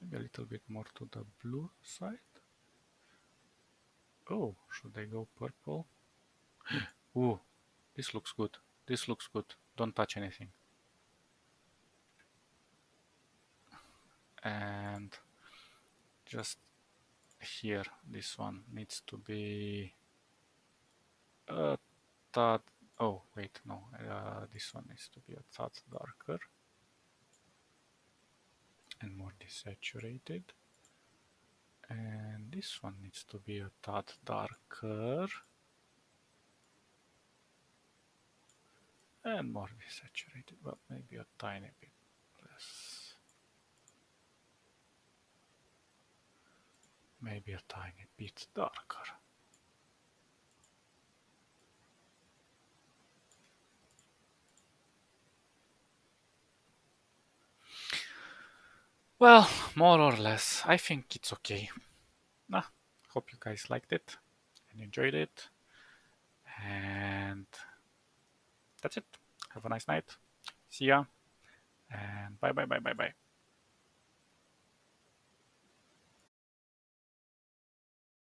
Maybe a little bit more to the blue side. Oh, should I go purple? Ooh, this looks good. This looks good. Don't touch anything. And just here, this one needs to be a tad. Oh, wait, no. This one needs to be a tad darker and more desaturated. And this one needs to be a tad darker and more desaturated, but maybe a tiny bit less. Maybe a tiny bit darker. Well, more or less, I think it's okay. Nah, hope you guys liked it and enjoyed it. And that's it. Have a nice night. See ya. And bye bye bye bye bye.